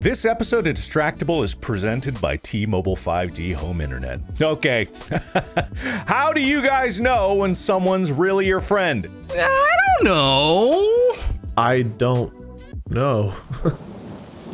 This episode of Distractible is presented by T-Mobile 5G Home Internet. Okay, how do you guys know when someone's really your friend? I don't know. I don't know.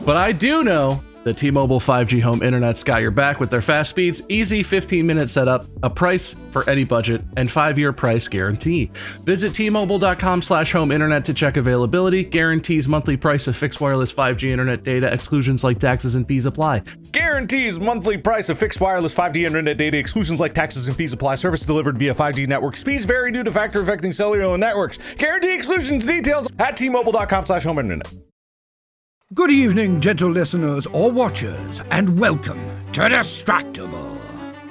But I do know that T-Mobile 5G Home Internet's got your back with their fast speeds, easy 15-minute setup, a price for any budget, and 5-year price guarantee. Visit T-Mobile.com/home internet to check availability. Guarantees monthly price of fixed wireless 5G internet data. Exclusions like taxes and fees apply. Guarantees monthly price of fixed wireless 5G internet data. Exclusions like taxes and fees apply. Service delivered via 5G network. Speeds vary due to factor affecting cellular networks. Guarantee exclusions details at T-Mobile.com/home internet. Good evening, gentle listeners or watchers, and welcome to Distractible.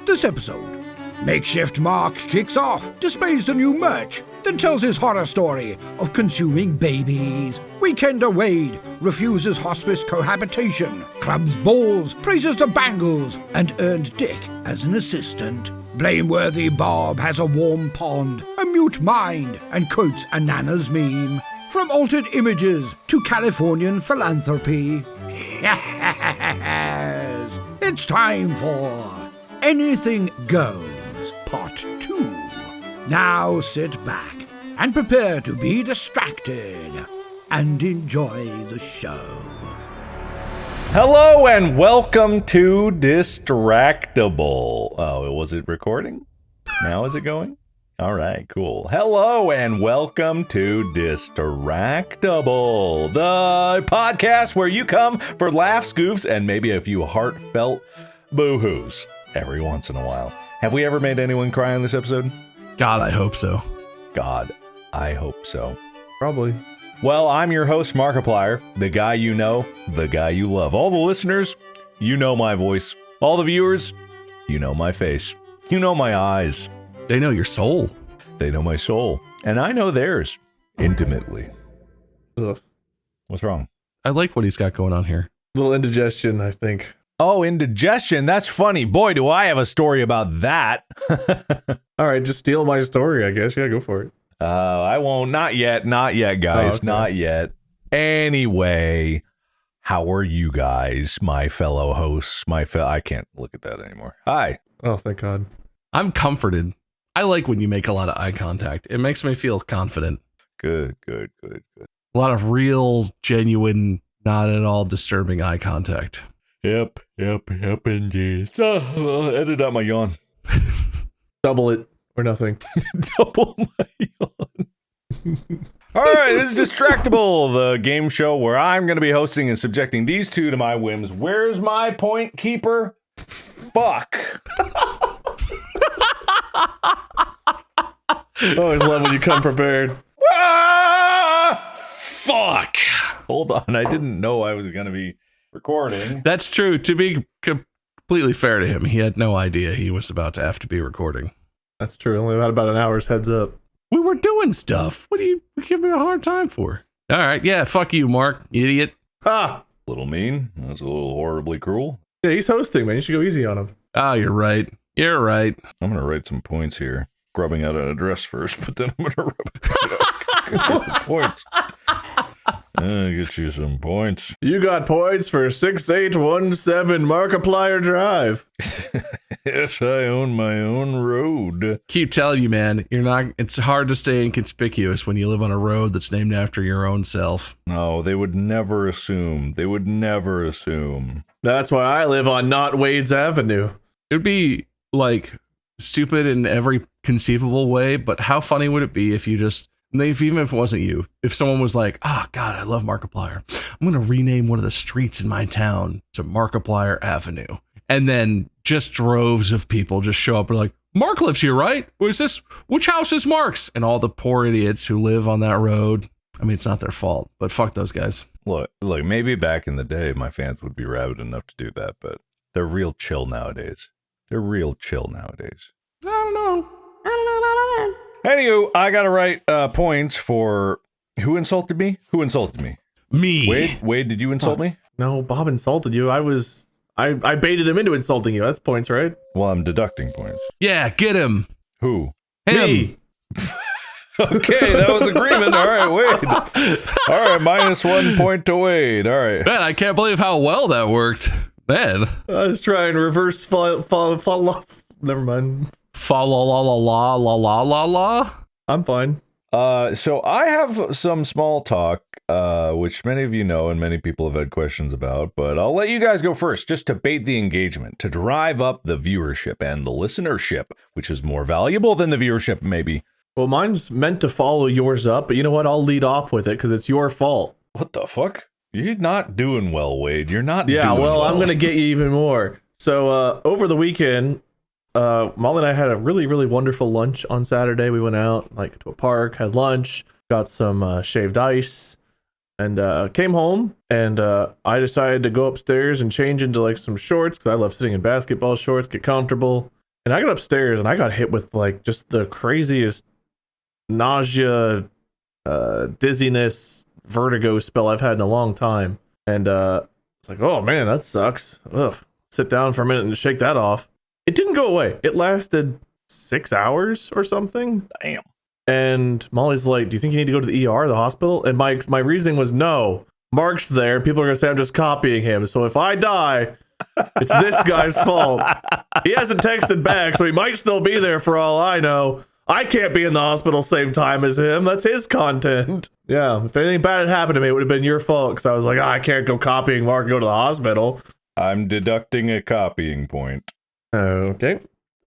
This episode, Makeshift Mark kicks off, displays the new merch, then tells his horror story of consuming babies. Weekender Wade refuses hospice cohabitation, clubs balls, praises the Bangles, and earned Dick as an assistant. Blameworthy Bob has a warm pond, a mute mind, and quotes a Nana's meme. From altered images to Californian philanthropy. Yes, it's time for Anything Goes, Part 2. Now sit back and prepare to be distracted and enjoy the show. Hello and welcome to Distractible. Oh, was it recording? Now is it going? All right, cool. Hello and welcome to Distractible, the podcast where you come for laughs, goofs, and maybe a few heartfelt boo-hoos every once in a while. Have we ever made anyone cry on this episode? God, I hope so. God, I hope so. Probably. Well, I'm your host, Markiplier, the guy you know, the guy you love. All the listeners, you know my voice. All the viewers, you know my face. You know my eyes. They know your soul. They know my soul. And I know theirs intimately. Ugh. What's wrong? I like what he's got going on here. Little indigestion, I think. Oh, indigestion. That's funny. Boy, do I have a story about that. All right, just steal my story, I guess. Yeah, go for it. I won't. Not yet. Not yet, guys. Oh, okay. Not yet. Anyway, how are you guys, my fellow hosts? I can't look at that anymore. Hi. Oh, thank God. I'm comforted. I like when you make a lot of eye contact. It makes me feel confident. Good. A lot of real, genuine, not at all disturbing eye contact. Yep, indeed. Edit out my yawn. Double it or nothing. Double my yawn. All right, this is Distractible, the game show where I'm going to be hosting and subjecting these two to my whims. Where's my point keeper? Fuck. Always love when you come prepared. Fuck. Hold on, I didn't know I was going to be recording. That's true. To be completely fair to him, he had no idea he was about to have to be recording. That's true. Only had about an hour's heads up. We were doing stuff. What are you giving a hard time for? All right, yeah, fuck you, Mark, you idiot. Ah! A little mean. That's a little horribly cruel. Yeah, he's hosting, man. You should go easy on him. Oh, you're right. I'm going to write some points here. Grubbing out an address first, but then I'm going to rub points. Get you some points. You got points for 6817 Markiplier Drive. Yes, I own my own road. Keep telling you, man, it's hard to stay inconspicuous when you live on a road that's named after your own self. No, they would never assume. That's why I live on Not Wade's Avenue. It would be, like, stupid in every conceivable way, but how funny would it be if you just, even if it wasn't you, if someone was like, oh, God, I love Markiplier. I'm going to rename one of the streets in my town to Markiplier Avenue. And then just droves of people just show up and are like, Mark lives here, right? Which house is Mark's? And all the poor idiots who live on that road. I mean, it's not their fault, but fuck those guys. Look, maybe back in the day, my fans would be rabid enough to do that, but they're real chill nowadays. I don't know. Anywho, I got to write points for who insulted me? Me. Wade, did you insult me? No, Bob insulted you. I baited him into insulting you. That's points, right? Well, I'm deducting points. Yeah, get him. Who? Him. Me. Okay, that was agreement. All right, Wade. All right, -1 point to Wade. All right. Man, I can't believe how well that worked. Man. I was trying to reverse fall. Never mind. Fa la la la la la la la la. I'm fine. So I have some small talk, which many of you know and many people have had questions about, but I'll let you guys go first, just to bait the engagement, to drive up the viewership and the listenership, which is more valuable than the viewership, maybe. Well, mine's meant to follow yours up, but you know what? I'll lead off with it because it's your fault. What the fuck? You're not doing well, Wade. You're not Yeah, doing well. I'm going to get you even more. So over the weekend, Molly and I had a really, really wonderful lunch on Saturday. We went out like to a park, had lunch, got some shaved ice, and came home. And I decided to go upstairs and change into like some shorts because I love sitting in basketball shorts, get comfortable. And I got upstairs and I got hit with like just the craziest nausea, dizziness, vertigo spell I've had in a long time. And it's like, oh man, that sucks. Ugh. Sit down for a minute and shake that off. It didn't go away. It lasted 6 hours or something. Damn. And Molly's like, do you think you need to go to the ER, the hospital? And my reasoning was no. Mark's there. People are going to say I'm just copying him. So if I die, it's this guy's fault. He hasn't texted back, so he might still be there for all I know. I can't be in the hospital same time as him. That's his content. Yeah, if anything bad had happened to me, it would have been your fault. Because I was like, I can't go copying Mark and go to the hospital. I'm deducting a copying point. Okay.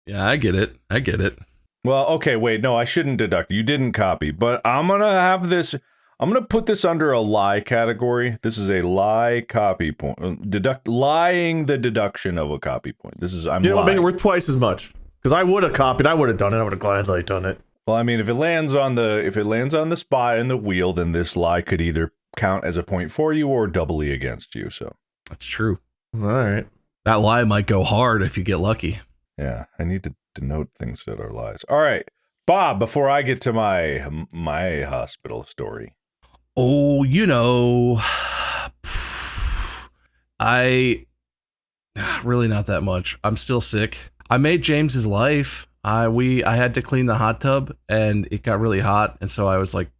Yeah, I get it. I get it. Well, okay, wait, no, I shouldn't deduct. You didn't copy, but I'm going to have this, I'm going to put this under a lie category. This is a lie copy point. Lying the deduction of a copy point. This is, I'm You know what, lying. make it worth twice as much. Because I would have copied, I would have done it, I would have gladly done it. Well, I mean, if it lands on the spot and the wheel, then this lie could either count as a point for you or doubly against you, so. That's true. All right. That lie might go hard if you get lucky. Yeah, I need to denote things that are lies. All right, Bob, before I get to my hospital story. Oh, you know, I really not that much. I'm still sick. I made James's life. I had to clean the hot tub and it got really hot, and so I was like,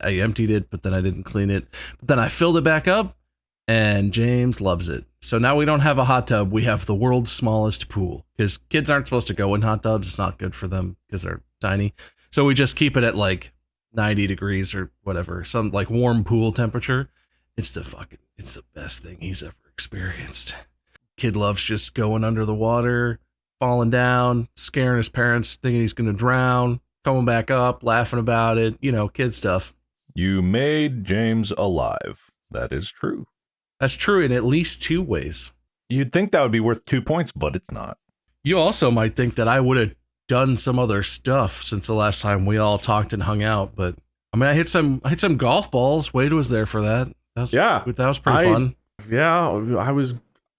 I emptied it, but then I didn't clean it. But then I filled it back up, and James loves it. So now we don't have a hot tub. We have the world's smallest pool because kids aren't supposed to go in hot tubs. It's not good for them because they're tiny. So we just keep it at like 90 degrees or whatever, some like warm pool temperature. It's the best thing he's ever experienced. Kid loves just going under the water, falling down, scaring his parents, thinking he's going to drown, coming back up, laughing about it, kid stuff. You made James alive. That is true. That's true in at least 2 ways. You'd think that would be worth 2 points, but it's not. You also might think that I would have done some other stuff since the last time we all talked and hung out, but I mean, I hit some golf balls. Wade was there for that. That was pretty fun. Yeah, I was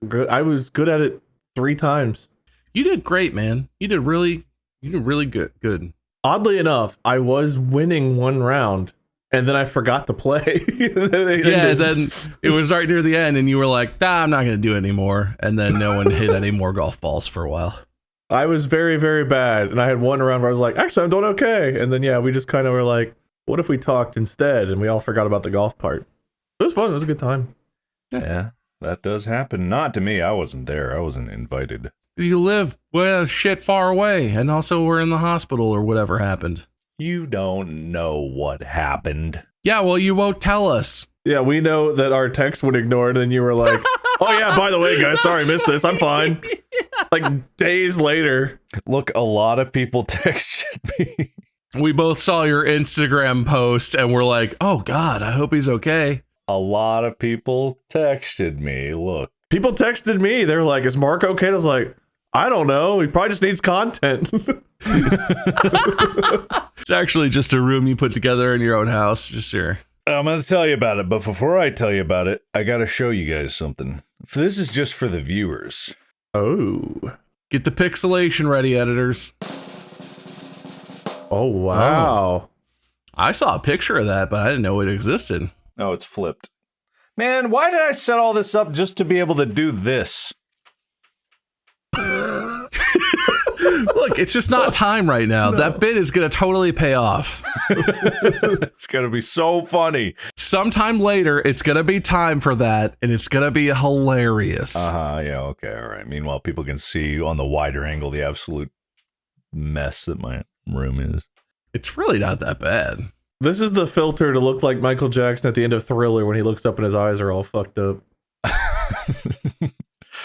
good. I was good at it 3 times. You did great, man. You did really good. Oddly enough, I was winning 1 round. And then I forgot to play. Then it was right near the end, and you were like, I'm not going to do it anymore. And then no one hit any more golf balls for a while. I was very, very bad. And I had 1 round where I was like, actually, I'm doing okay. And then, yeah, we just kind of were like, what if we talked instead? And we all forgot about the golf part. It was fun. It was a good time. Yeah, that does happen. Not to me. I wasn't there. I wasn't invited. You live shit far away, and also we're in the hospital or whatever happened. You don't know what happened. Yeah, well, you won't tell us. Yeah, we know that our text would ignore it, and you were like, oh yeah, by the way, guys, sorry, missed this. I'm fine. Like days later. Look, a lot of people texted me. We both saw your Instagram post, and we're like, oh God, I hope he's okay. A lot of people texted me. Look. People texted me. They're like, is Mark okay? I was like, I don't know. He probably just needs content. It's actually just a room you put together in your own house. Just here. I'm going to tell you about it, but before I tell you about it, I got to show you guys something. This is just for the viewers. Oh. Get the pixelation ready, editors. Oh, wow. I saw a picture of that, but I didn't know it existed. Oh, it's flipped. Man, why did I set all this up just to be able to do this? Look, it's just not time right now. No. That bit is going to totally pay off. It's going to be so funny. Sometime later, it's going to be time for that, and it's going to be hilarious. Yeah, okay, all right. Meanwhile, people can see on the wider angle the absolute mess that my room is. It's really not that bad. This is the filter to look like Michael Jackson at the end of Thriller when he looks up and his eyes are all fucked up.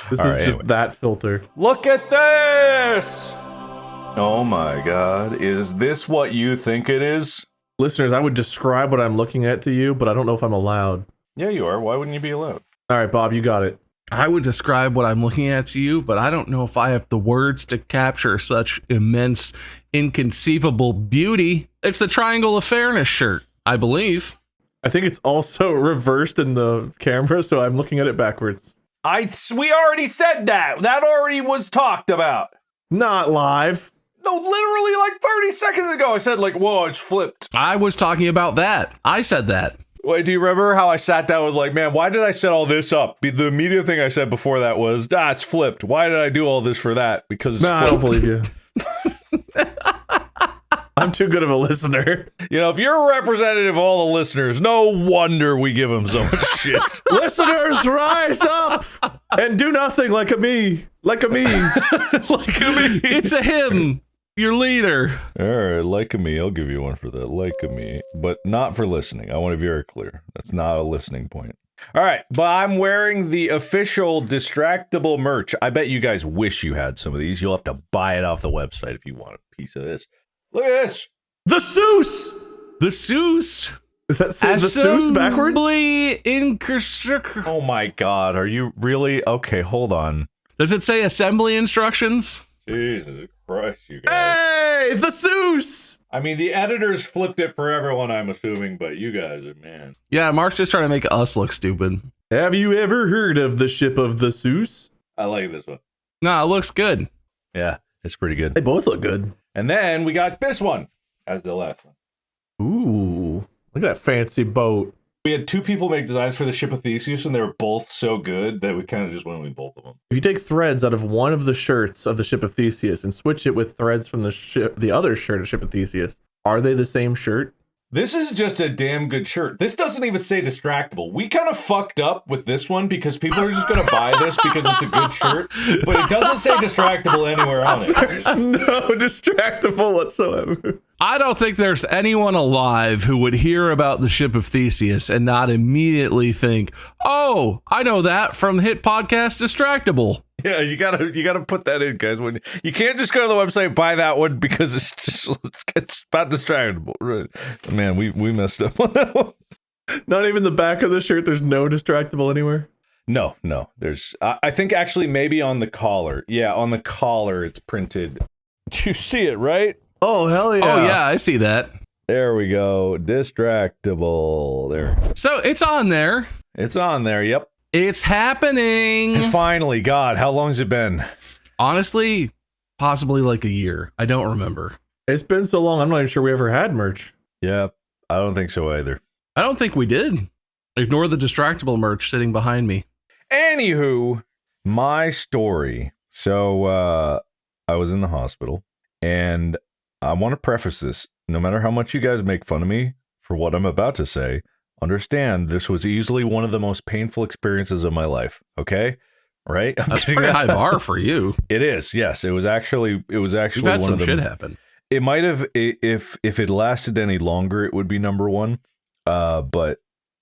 This All is right, just anyway. that filter. Look at this! Oh my god, is this what you think it is? Listeners, I would describe what I'm looking at to you, but I don't know if I'm allowed. Yeah, you are. Why wouldn't you be allowed? All right, Bob, you got it. I would describe what I'm looking at to you, but I don't know if I have the words to capture such immense, inconceivable beauty. It's the Triangle of Fairness shirt, I believe. I think it's also reversed in the camera, so I'm looking at it backwards. We already said that. That already was talked about. Not live. No, literally like 30 seconds ago, I said like, whoa, it's flipped. I was talking about that. I said that. Wait, do you remember how I sat down with like, man, why did I set all this up? The immediate thing I said before that was, it's flipped. Why did I do all this for that? Because it's I don't flipped. believe you. I'm too good of a listener. You know, if you're a representative of all the listeners, no wonder we give them so much shit. Listeners, rise up and do nothing like a me. Like a me. Like me. It's a him, your leader. All right, like me. I'll give you one for that. Like me. But not for listening. I want to be very clear. That's not a listening point. All right, but I'm wearing the official Distractible merch. I bet you guys wish you had some of these. You'll have to buy it off the website if you want a piece of this. Look at this. The Seuss. The Seuss. Is that say the Seuss backwards? Oh my god, are you really? Okay, hold on. Does it say assembly instructions? Jesus Christ, you guys. Hey, the Seuss. I mean, the editors flipped it for everyone, I'm assuming, but you guys are, man. Yeah, Mark's just trying to make us look stupid. Have you ever heard of the ship of the Seuss? I like this one. Nah, it looks good. Yeah, it's pretty They good. both look good. And then we got this one as the last one. Ooh, look at that fancy boat. We had two people make designs for the ship of Theseus, and they were both so good that we kind of just went with both of them. If you take threads out of one of the shirts of the ship of Theseus and switch it with threads from the other shirt of ship of Theseus, are they the same shirt? This is just a damn good shirt. This doesn't even say Distractible. We kind of fucked up with this one because people are just going to buy this because it's a good shirt, but it doesn't say Distractible anywhere on it. There's no distractible whatsoever. I don't think there's anyone alive who would hear about the ship of Theseus and not immediately think, oh, I know that from the hit podcast Distractible. Yeah, you gotta put that in, guys. When you can't just go to the website and buy that one because it's about Distractible. Right. Man, we messed up on that one. Not even the back of the shirt. There's no distractible anywhere. No. There's I think actually maybe on the collar. Yeah, on the collar it's printed. You see it, right? Oh hell yeah! Oh, yeah, I see that. There we go. Distractible. There. So it's on there. It's on there. Yep. It's happening. And finally, God, how long has it been? Honestly, possibly like a year. I don't remember. It's been so long. I'm not even sure we ever had merch. Yeah, I don't think so either. I don't think we did. Ignore the Distractible merch sitting behind me. Anywho, my story. So, I was in the hospital, and I want to preface this. No matter how much you guys make fun of me for what I'm about to say, understand this was easily one of the most painful experiences of my life. Okay, right? That's a pretty high bar for you. It is. Yes, it was actually You've had one some of them. shit happen. It might have, if it lasted any longer, it would be number one. But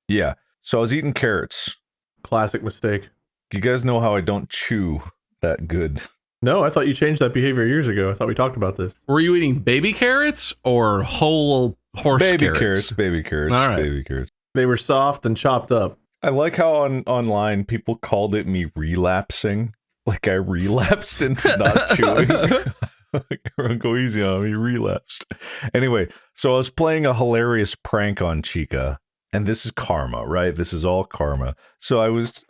yeah. So I was eating carrots. Classic mistake. You guys know how I don't chew that good. No, I thought you changed that behavior years ago. I thought we talked about this. Were you eating baby carrots or whole horse Baby carrots? baby carrots, All right. baby carrots. They were soft and chopped up. I like how online people called it me relapsing. Like I relapsed into not chewing. Like, everyone go easy on me, relapsed. Anyway, so I was playing a hilarious prank on Chica. And this is karma, right? This is all karma. So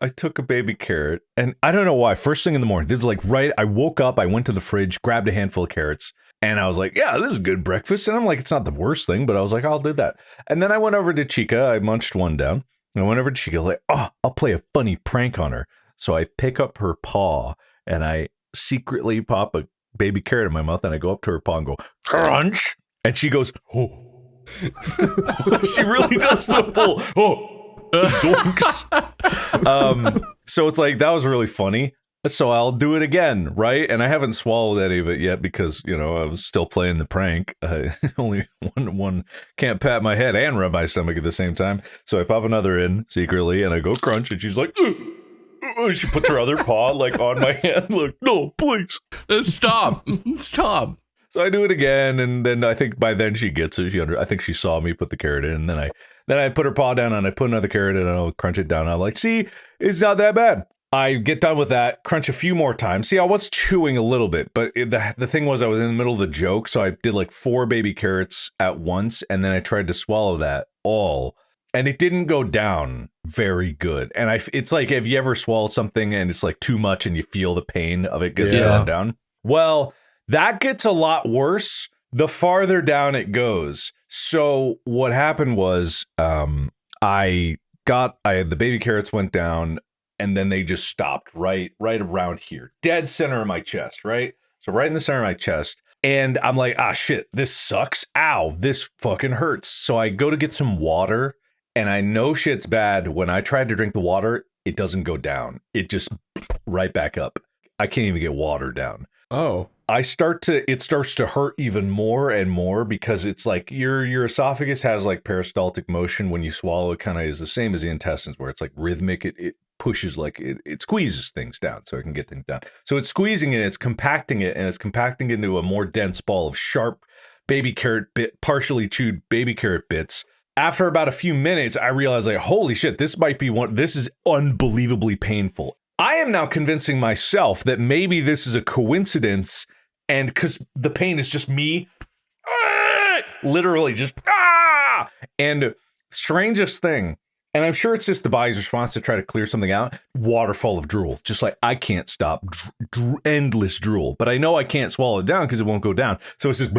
I took a baby carrot, and I don't know why. First thing in the morning, this is like I woke up, I went to the fridge, grabbed a handful of carrots, and I was like, yeah, this is a good breakfast. And I'm like, it's not the worst thing, but I was like, I'll do that. And then I went over to Chica, I munched one down, and I went over to Chica, like, oh, I'll play a funny prank on her. So I pick up her paw, and I secretly pop a baby carrot in my mouth, and I go up to her paw and go, crunch. And she goes, oh. She really does the full, oh, zonks. So it's like, that was really funny. So I'll do it again, right? And I haven't swallowed any of it yet because, I was still playing the prank. Only one can't pat my head and rub my stomach at the same time. So I pop another in secretly, and I go crunch, and she's like, she puts her other paw like on my hand, like, no, please. Stop. So I do it again, and then I think by then she gets it. I think she saw me put the carrot in, and then I put her paw down, and I put another carrot in, and I'll crunch it down. I'm like, see, it's not that bad. I get done with that, crunch a few more times. See, I was chewing a little bit, but the thing was I was in the middle of the joke, so I did like 4 baby carrots at once, and then I tried to swallow that all, and it didn't go down very good. And it's like, have you ever swallowed something and it's like too much and you feel the pain of it gets going down? Well, that gets a lot worse the farther down it goes. So what happened was the baby carrots went down, and then they just stopped right around here, dead center of my chest, right? So right in the center of my chest. And I'm like, shit, this sucks. Ow, this fucking hurts. So I go to get some water, and I know shit's bad. When I tried to drink the water, it doesn't go down. It just right back up. I can't even get water down. Oh. It starts to hurt even more and more, because it's like your esophagus has like peristaltic motion when you swallow. It kind of is the same as the intestines, where it's like rhythmic. It pushes, like it squeezes things down so it can get things down. So it's squeezing it, it's compacting it, and it's compacting into a more dense ball of sharp baby carrot partially chewed baby carrot bits. After about a few minutes, I realized, like, holy shit, this is unbelievably painful. I am now convincing myself that maybe this is a coincidence, and because the pain is just me, literally just, and strangest thing, and I'm sure it's just the body's response to try to clear something out, waterfall of drool, just like I can't stop, endless drool, but I know I can't swallow it down because it won't go down, so it's just,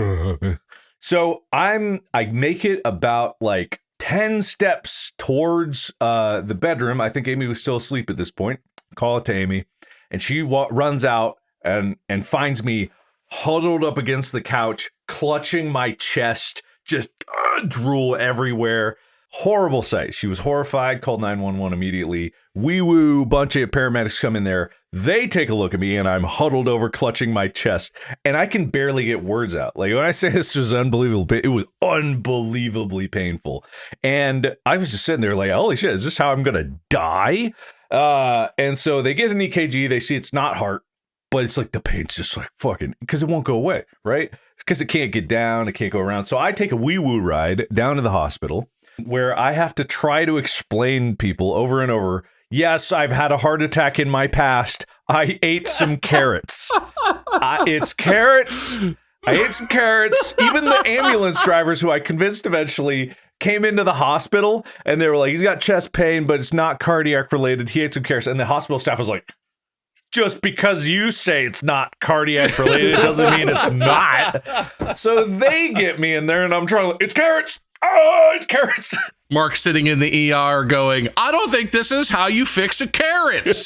so I make it about like 10 steps towards the bedroom. I think Amy was still asleep at this point. Call it to Amy, and she runs out and finds me huddled up against the couch, clutching my chest, just drool everywhere. Horrible sight. She was horrified, called 911 immediately. Wee-woo, bunch of paramedics come in there. They take a look at me, and I'm huddled over, clutching my chest, and I can barely get words out. Like, when I say this was unbelievable, it was unbelievably painful. And I was just sitting there like, holy shit, is this how I'm gonna die? And so they get an EKG, they see it's not heart, but it's like the pain's just like fucking, because it won't go away, right? Because it can't get down, it can't go around. So I take a wee-woo ride down to the hospital, where I have to try to explain people over and over, yes, I've had a heart attack in my past. I ate some carrots. It's carrots. I ate some carrots. Even the ambulance drivers, who I convinced eventually came into the hospital, and they were like, he's got chest pain, but it's not cardiac related. He ate some carrots. And the hospital staff was like, just because you say it's not cardiac related doesn't mean it's not. So they get me in there, and I'm trying to, it's carrots. Oh, it's carrots. Mark sitting in the ER going, I don't think this is how you fix a carrots.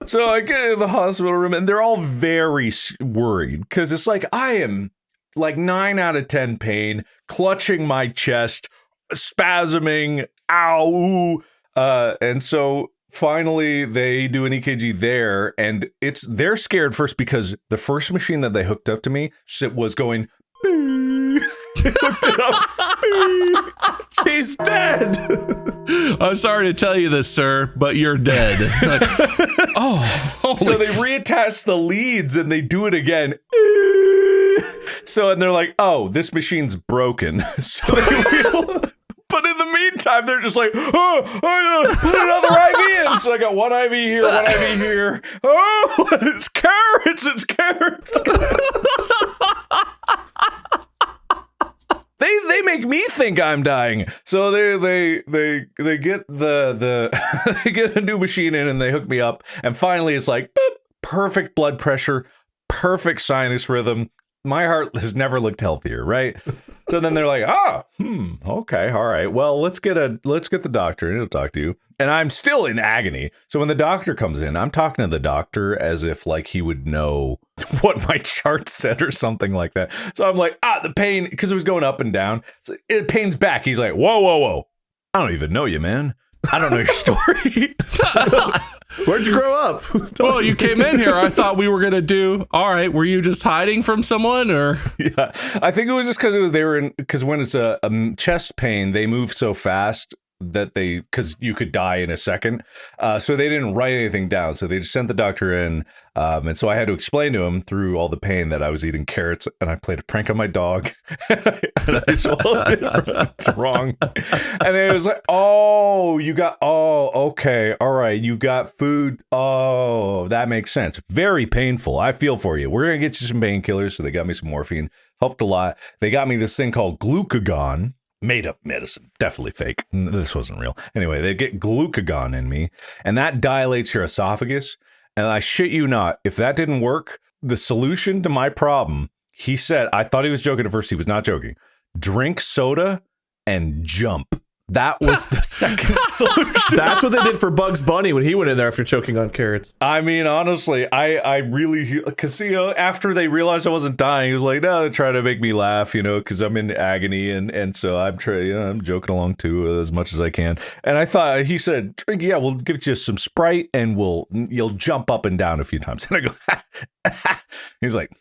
So I get in the hospital room, and they're all very worried, because it's like, I am like 9 out of 10 pain, clutching my chest, spasming, ow. And so finally they do an EKG there, and they're scared first, because the first machine that they hooked up to me was going, they hooked it up. She's dead. I'm sorry to tell you this, sir, but you're dead. Like, so they reattach the leads, and they do it again. So, and they're like, oh, this machine's broken. So but in the meantime, they're just like, oh, put another IV in. So I got one IV here, one IV here. Oh, it's carrots. They make me think I'm dying. So they get they get a new machine in, and they hook me up, and finally it's like boop, perfect blood pressure, perfect sinus rhythm. My heart has never looked healthier, right? So then they're like, okay, all right. Well, let's get the doctor and he'll talk to you. And I'm still in agony. So when the doctor comes in, I'm talking to the doctor as if like he would know what my chart said or something like that. So I'm like, the pain, because it was going up and down. So it pain's back. He's like, whoa. I don't even know you, man. I don't know your story. Where'd you grow up? Well, you came in here. I thought we were going to do. All right. Were you just hiding from someone or? Yeah. I think it was just because when it's a chest pain, they move so fast that because you could die in a second. So they didn't write anything down. So they just sent the doctor in. And so I had to explain to him through all the pain that I was eating carrots and I played a prank on my dog. And I swallowed it. It's wrong. And then it was like, okay. All right. You got food. Oh, that makes sense. Very painful. I feel for you. We're going to get you some painkillers. So they got me some morphine. Helped a lot. They got me this thing called glucagon. Made up medicine, definitely fake. This wasn't real. Anyway, they get glucagon in me, and that dilates your esophagus. And I shit you not, if that didn't work, the solution to my problem, he said, I thought he was joking at first. He was not joking. Drink soda and jump. That was the second solution. That's what they did for Bugs Bunny when he went in there after choking on carrots. I mean, honestly, I really, because, after they realized I wasn't dying, he was like, no, they're trying to make me laugh, because I'm in agony. And so I'm trying, I'm joking along too as much as I can. And I thought, he said, drink, we'll give you some Sprite and you'll jump up and down a few times. And I go, he's like,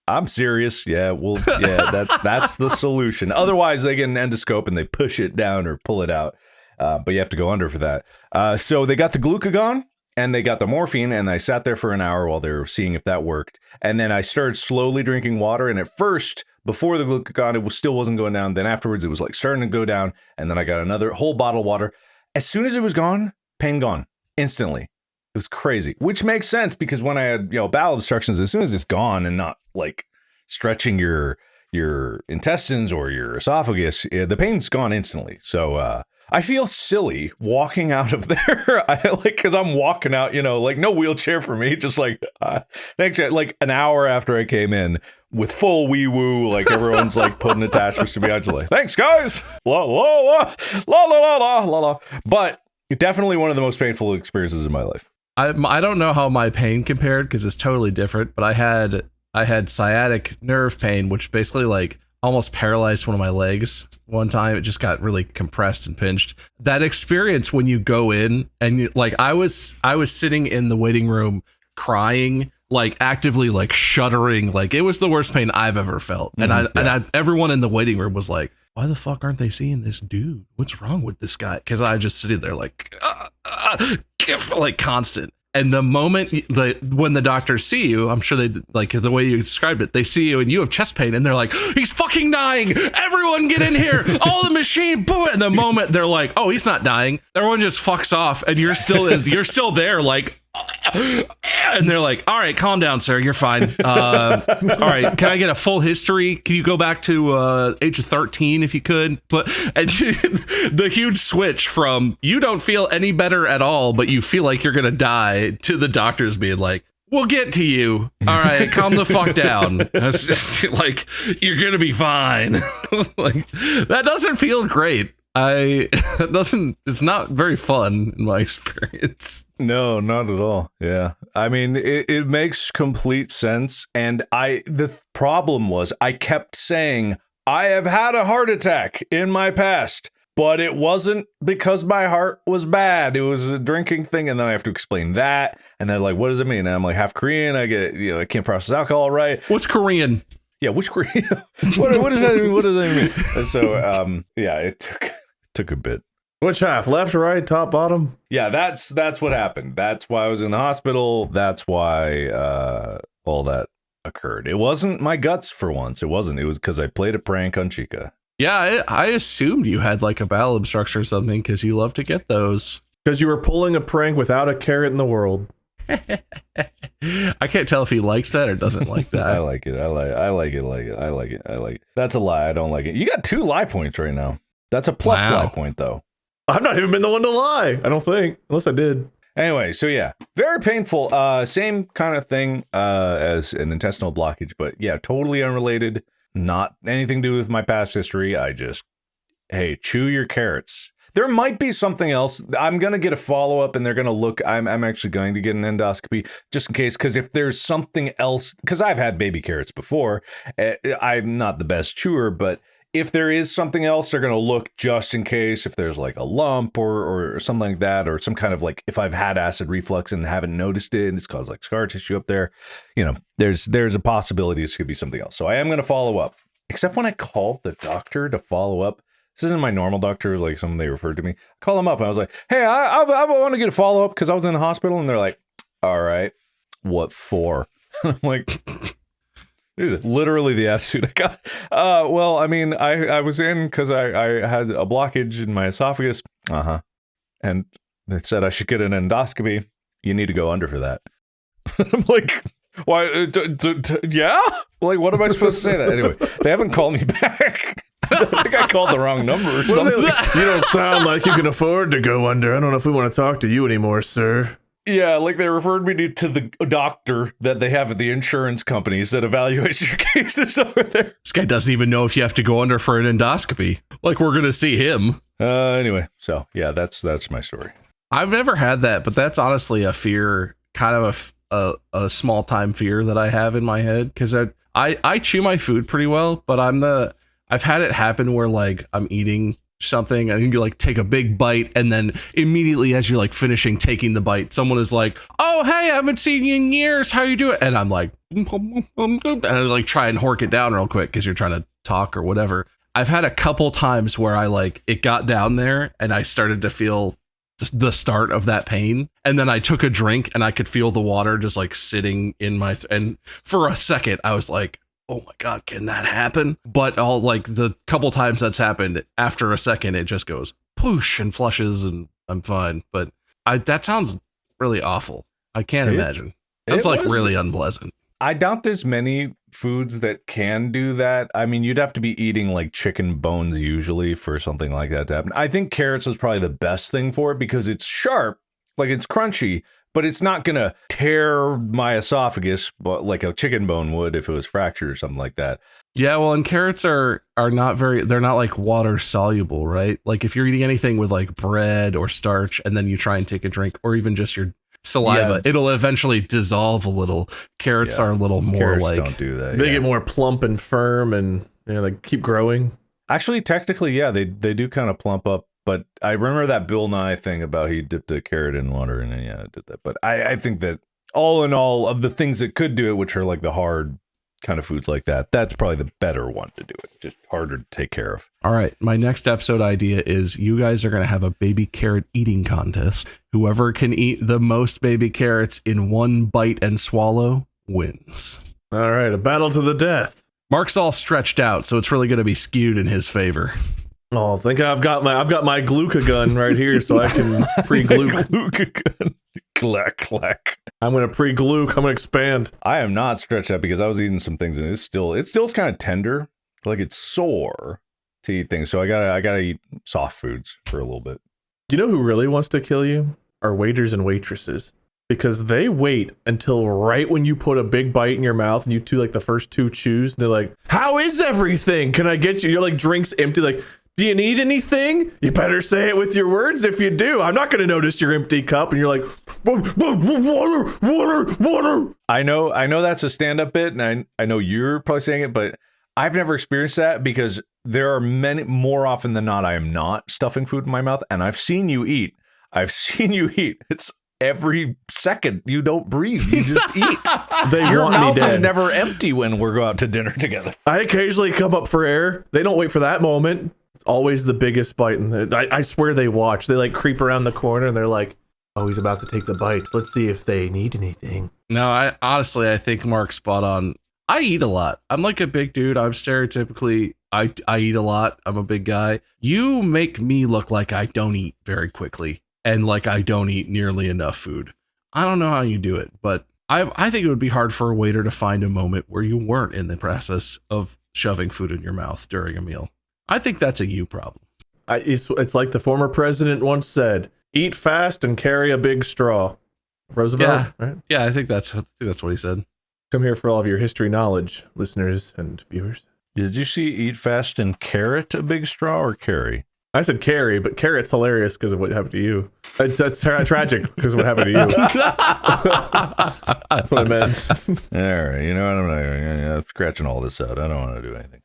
I'm serious. Yeah, that's the solution. Otherwise, they get an endoscope and they push it down or pull it out. But you have to go under for that. So they got the glucagon and they got the morphine, and I sat there for an hour while they were seeing if that worked. And then I started slowly drinking water. And at first, before the glucagon, it still wasn't going down. Then afterwards, it was like starting to go down. And then I got another whole bottle of water. As soon as it was gone, pain gone instantly. It was crazy, which makes sense because when I had, bowel obstructions, as soon as it's gone and not like stretching your intestines or your esophagus, the pain's gone instantly. So I feel silly walking out of there. Because I'm walking out, like no wheelchair for me, just like thanks. Like an hour after I came in with full wee woo, like everyone's like putting attachments to me. I just like, thanks guys, la la la la la la la la. But definitely one of the most painful experiences in my life. I don't know how my pain compared because it's totally different, but I had sciatic nerve pain, which basically like almost paralyzed one of my legs one time. It just got really compressed and pinched. That experience when you go in and I was sitting in the waiting room crying, like actively like shuddering, like it was the worst pain I've ever felt. And everyone in the waiting room was like, why the fuck aren't they seeing this dude? What's wrong with this guy? Because I just sitting there like constant. And the moment when the doctors see you, I'm sure they like the way you described it, they see you and you have chest pain and they're like, he's fucking dying. Everyone get in here. All the machine. Boom. And the moment they're like, oh, he's not dying. Everyone just fucks off and you're still there like, and they're like, all right, calm down, sir. You're fine. All right. Can I get a full history? Can you go back to age of 13 if you could? But and the huge switch from you don't feel any better at all, but you feel like you're going to die to the doctors being like, we'll get to you. All right. Calm the fuck down. Like, you're going to be fine. Like, that doesn't feel great. It's not very fun in my experience. No, not at all. Yeah. I mean, it makes complete sense. And the problem was I kept saying, I have had a heart attack in my past, but it wasn't because my heart was bad. It was a drinking thing. And then I have to explain that. And they're like, what does it mean? And I'm like, half Korean. I get, I can't process alcohol right. What's Korean? Yeah. Which Korean? what does that mean? What does that mean? And so, it took a bit. Which half? Left, right, top, bottom? Yeah, that's what happened. That's why I was in the hospital. That's why all that occurred. It wasn't my guts for once. It wasn't. It was because I played a prank on Chica. Yeah, I assumed you had like a bowel obstruction or something because you love to get those. Because you were pulling a prank without a carrot in the world. I can't tell if he likes that or doesn't like that. I like it. I like it. That's a lie. I don't like it. You got 2 lie points right now. That's a plus lie point, though. I've not even been the one to lie. I don't think. Unless I did. Anyway, so yeah. Very painful. Same kind of thing as an intestinal blockage. But yeah, totally unrelated. Not anything to do with my past history. Hey, chew your carrots. There might be something else. I'm going to get a follow-up and they're going to look. I'm actually going to get an endoscopy just in case, because if there's something else, because I've had baby carrots before. I'm not the best chewer, but if there is something else, they're going to look just in case if there's like a lump or something like that, or some kind of like if I've had acid reflux and haven't noticed it and it's caused like scar tissue up there, there's a possibility this could be something else. So I am going to follow up, except when I called the doctor to follow up. This isn't my normal doctor, like someone they referred to me. I call them up and I was like, hey, I want to get a follow up because I was in the hospital, and they're like, all right, what for? I'm like, literally the attitude I got. Well, I mean, I was in because I had a blockage in my esophagus. And they said I should get an endoscopy. You need to go under for that. I'm like, why? Yeah? Like, what am I supposed to say that? Anyway, they haven't called me back. I think I called the wrong number or something. You don't sound like you can afford to go under. I don't know if we want to talk to you anymore, sir. Yeah, like they referred me to the doctor that they have at the insurance companies that evaluates your cases over there. This guy doesn't even know if you have to go under for an endoscopy. Like, we're going to see him. Anyway, so yeah, that's my story. I've never had that, but that's honestly a fear, kind of a small time fear that I have in my head, because I chew my food pretty well, but I've had it happen where like I'm eating something and you like take a big bite, and then immediately as you're like finishing taking the bite, someone is like, oh hey, I haven't seen you in years, how you doing? And I'm like, and I like try and hork it down real quick because you're trying to talk or whatever. I've had a couple times where I like it got down there and I started to feel the start of that pain, and then I took a drink and I could feel the water just like sitting in my and for a second I was like, oh my god, can that happen? But all like the couple times that's happened, after a second it just goes poosh and flushes and I'm fine. But that sounds really awful. I can't imagine. Sounds like really unpleasant. I doubt there's many foods that can do that. I mean, you'd have to be eating like chicken bones usually for something like that to happen. I think carrots was probably the best thing for it because it's sharp, like it's crunchy, but it's not gonna tear my esophagus, but like a chicken bone would if it was fractured or something like that. Yeah, well, and carrots are not they're not like water soluble, right? Like if you're eating anything with like bread or starch and then you try and take a drink, or even just your saliva, it'll eventually dissolve a little. Carrots are a little more Carrots like don't do that. They get more plump and firm, and they keep growing. Actually, technically, yeah, they do kind of plump up. But I remember that Bill Nye thing about he dipped a carrot in water and then it did that. But I think that all in all of the things that could do it, which are like the hard kind of foods like that, that's probably the better one to do it. Just harder to take care of. All right, my next episode idea is you guys are going to have a baby carrot eating contest. Whoever can eat the most baby carrots in one bite and swallow wins. All right, a battle to the death. Mark's all stretched out, so it's really going to be skewed in his favor. Oh, I think I've got my glucagon right here, so I can pre-gluc. Glucagon. Clack, clack. I'm gonna pre-gluc. I'm gonna expand. I am not stretched out because I was eating some things and it's still kind of tender, like it's sore to eat things. So I gotta eat soft foods for a little bit. You know who really wants to kill you? Are waiters and waitresses, because they wait until right when you put a big bite in your mouth and you do like the first two chews. And they're like, "How is everything? Can I get you?" You're like, drinks empty, like, do you need anything? You better say it with your words. If you do, I'm not going to notice your empty cup. And you're like, water. I know that's a stand-up bit, and I know you're probably saying it, but I've never experienced that because there are many, more often than not, I am not stuffing food in my mouth, and I've seen you eat. It's every second. You don't breathe. You just eat. Your mouth is never empty when we go out to dinner together. I occasionally come up for air. They don't wait for that moment. It's always the biggest bite. And I swear they watch. They like creep around the corner and they're like, oh, he's about to take the bite. Let's see if they need anything. No, I think Mark's spot on. I eat a lot. I'm like a big dude. I'm stereotypically, I eat a lot. I'm a big guy. You make me look like I don't eat very quickly and like I don't eat nearly enough food. I don't know how you do it, but I think it would be hard for a waiter to find a moment where you weren't in the process of shoving food in your mouth during a meal. I think that's a you problem. It's like the former president once said, eat fast and carry a big straw. Roosevelt, right? Yeah, I think that's what he said. Come here for all of your history knowledge, listeners and viewers. Did you see Eat Fast and Carrot a big straw or carry? I said carry, but carrot's hilarious because of what happened to you. That's tragic because of what happened to you. That's what I meant. All right, you know what? I'm scratching all this out. I don't want to do anything.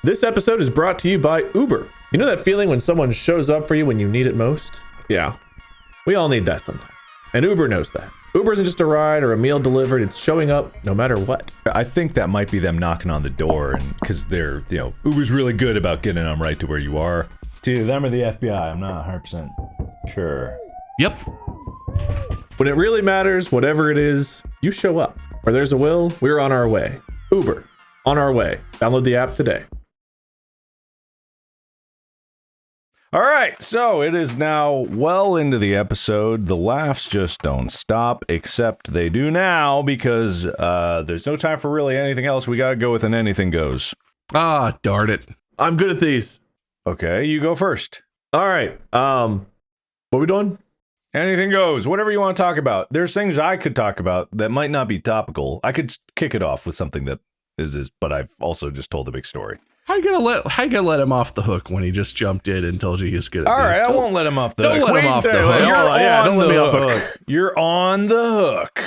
This episode is brought to you by Uber. You know that feeling when someone shows up for you when you need it most? Yeah, we all need that sometimes. And Uber knows that. Uber isn't just a ride or a meal delivered, it's showing up no matter what. I think that might be them knocking on the door, and because they're, Uber's really good about getting them right to where you are. To them or the FBI, I'm not 100% sure. Yep. When it really matters, whatever it is, you show up. Where there's a will, we're on our way. Uber, on our way. Download the app today. All right, so it is now well into the episode. The laughs just don't stop, except they do now because there's no time for really anything else. We gotta go with an anything goes. Ah, darn it. I'm good at these. Okay, you go first. All right. What we doing? Anything goes. Whatever you want to talk about. There's things I could talk about that might not be topical. I could kick it off with something that is, but I've also just told a big story. How you gonna let him off the hook when he just jumped in and told you he was good at All this? right, I won't let him off the hook. Don't let him off the hook. Don't let me off the hook. You're on the hook.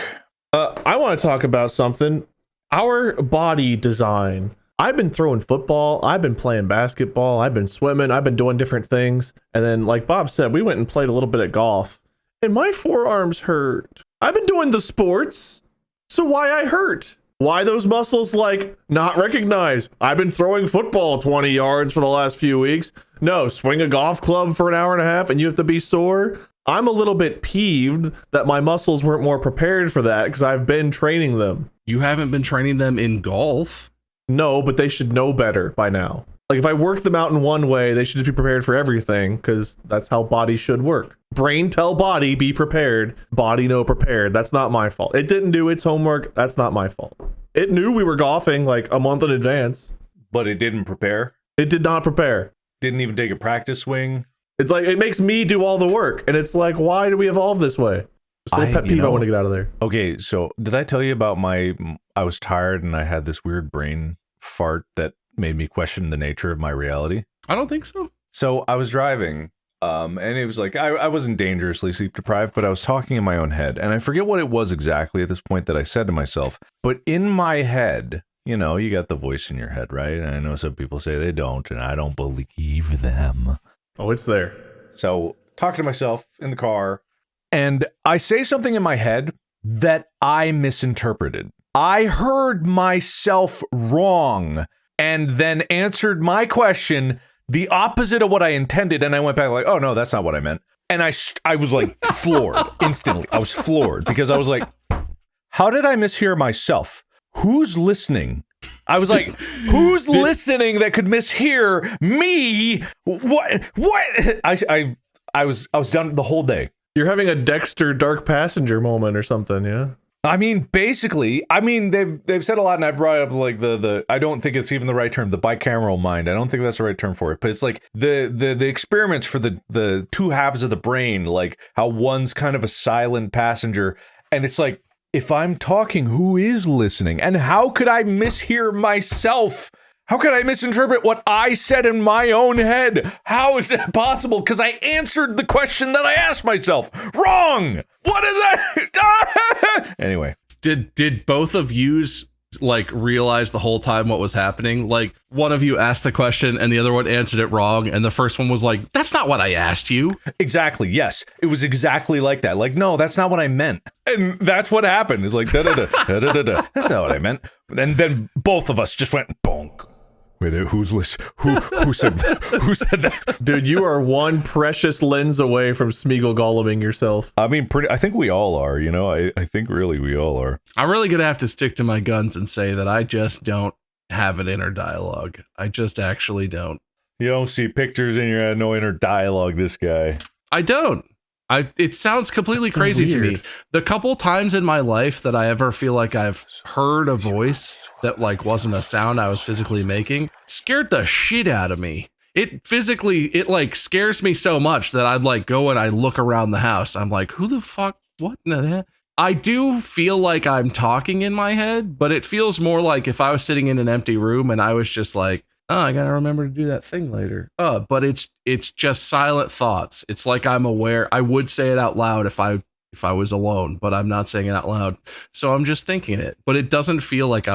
I want to talk about something. Our body design. I've been throwing football. I've been playing basketball. I've been swimming. I've been doing different things. And then, like Bob said, we went and played a little bit of golf. And my forearms hurt. I've been doing the sports. So why I hurt? Why those muscles not recognized? I've been throwing football 20 yards for the last few weeks. No, swing a golf club for an hour and a half and you have to be sore. I'm a little bit peeved that my muscles weren't more prepared for that because I've been training them. You haven't been training them in golf? No, but they should know better by now. Like if I work them out in one way, they should just be prepared for everything because that's how body should work. Brain tell body, be prepared. Body know prepared. That's not my fault. It didn't do its homework. That's not my fault. It knew we were golfing like a month in advance. But it didn't prepare? It did not prepare. Didn't even take a practice swing? It's like, it makes me do all the work. And it's like, why do we evolve this way? Just a little pet peeve I want to get out of there. Okay, so did I tell you about I was tired and I had this weird brain fart that made me question the nature of my reality? I don't think so. So I was driving, and it was like, I wasn't dangerously sleep deprived, but I was talking in my own head. And I forget what it was exactly at this point that I said to myself. But in my head, you got the voice in your head, right? And I know some people say they don't, and I don't believe them. Oh, it's there. So talking to myself in the car, and I say something in my head that I misinterpreted. I heard myself wrong and then answered my question the opposite of what I intended. And I went back like, oh, no, that's not what I meant. And I was like floored instantly. I was floored because I was like, how did I mishear myself? Who's listening? I was like, who's listening that could mishear me? What? I was done the whole day. You're having a Dexter Dark Passenger moment or something, yeah? I mean, basically, they've said a lot, and I've brought up like the I don't think it's even the right term, the bicameral mind. I don't think that's the right term for it, but it's like the experiments for the two halves of the brain, like how one's kind of a silent passenger, and it's like, if I'm talking, who is listening? And how could I mishear myself? How could I misinterpret what I said in my own head? How is that possible? Because I answered the question that I asked myself. Wrong! What is that? Anyway. Did both of yous realize the whole time what was happening? Like, one of you asked the question and the other one answered it wrong, and the first one was like, that's not what I asked you. Exactly, yes. It was exactly like that. Like, no, that's not what I meant. And that's what happened. It's like, da-da-da, da-da-da-da. That's not what I meant. And then both of us just went, bonk. Wait, who's listening? Who said that? Who said that? Dude, you are one precious lens away from Smeagol Golluming yourself. I mean, I think we all are, I think really we all are. I'm really going to have to stick to my guns and say that I just don't have an inner dialogue. I just actually don't. You don't see pictures in your head, no inner dialogue, this guy. I don't. It sounds completely crazy to me. The couple times in my life that I ever feel like I've heard a voice that wasn't a sound I was physically making scared the shit out of me. It scares me so much that I'd go and I look around the house. I'm like, who the fuck? What in the heck? I do feel like I'm talking in my head, but it feels more like if I was sitting in an empty room and I was just like, oh, I gotta remember to do that thing later. But it's just silent thoughts. It's like I'm aware. I would say it out loud if I was alone, but I'm not saying it out loud. So I'm just thinking it. But it doesn't feel like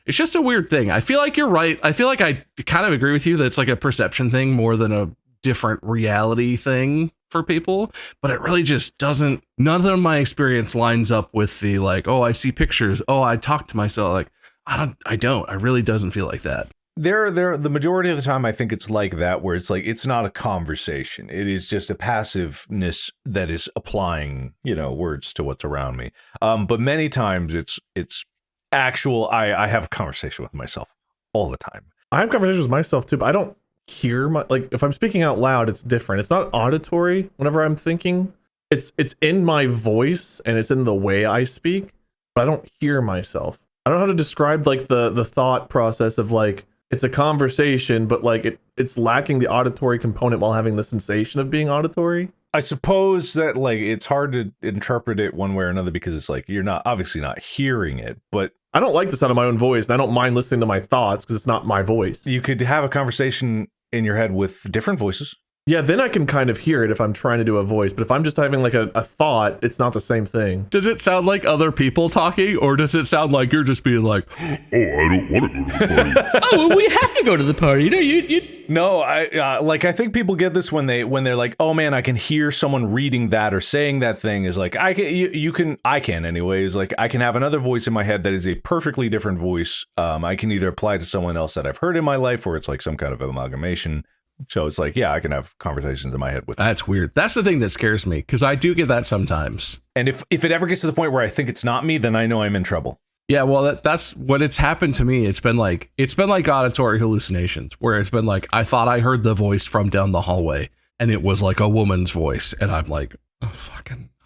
it's just a weird thing. I feel like you're right. I feel like I kind of agree with you that it's like a perception thing more than a different reality thing for people, but it really just doesn't. None of my experience lines up with the like, oh, I see pictures. Oh, I talk to myself. Like, I don't. I really doesn't feel like that. The majority of the time, I think it's like that, where it's like, it's not a conversation. It is just a passiveness that is applying, words to what's around me. But many times it's actual, I have a conversation with myself all the time. I have conversations with myself too, but I don't hear if I'm speaking out loud, it's different. It's not auditory whenever I'm thinking. It's in my voice and it's in the way I speak, but I don't hear myself. I don't know how to describe like the thought process of like, it's a conversation, but like it's lacking the auditory component while having the sensation of being auditory. I suppose that like it's hard to interpret it one way or another because it's like you're obviously not hearing it, but I don't like the sound of my own voice, and I don't mind listening to my thoughts because it's not my voice. You could have a conversation in your head with different voices. Yeah, then I can kind of hear it if I'm trying to do a voice, but if I'm just having like a thought, it's not the same thing. Does it sound like other people talking, or does it sound like you're just being like, oh, I don't want to go to the party? Oh, well, we have to go to the party. You. No, I think people get this when they're like, oh man, I can hear someone reading that or saying that thing is like, I can anyways. Like I can have another voice in my head that is a perfectly different voice. I can either apply to someone else that I've heard in my life, or it's like some kind of amalgamation. So it's like, yeah, I can have conversations in my head with. That's weird. That's the thing that scares me, because I do get that sometimes. And if it ever gets to the point where I think it's not me, then I know I'm in trouble. Yeah, well, that's when it's happened to me. It's been like auditory hallucinations, where it's been like I thought I heard the voice from down the hallway, and it was like a woman's voice, and I'm like, oh,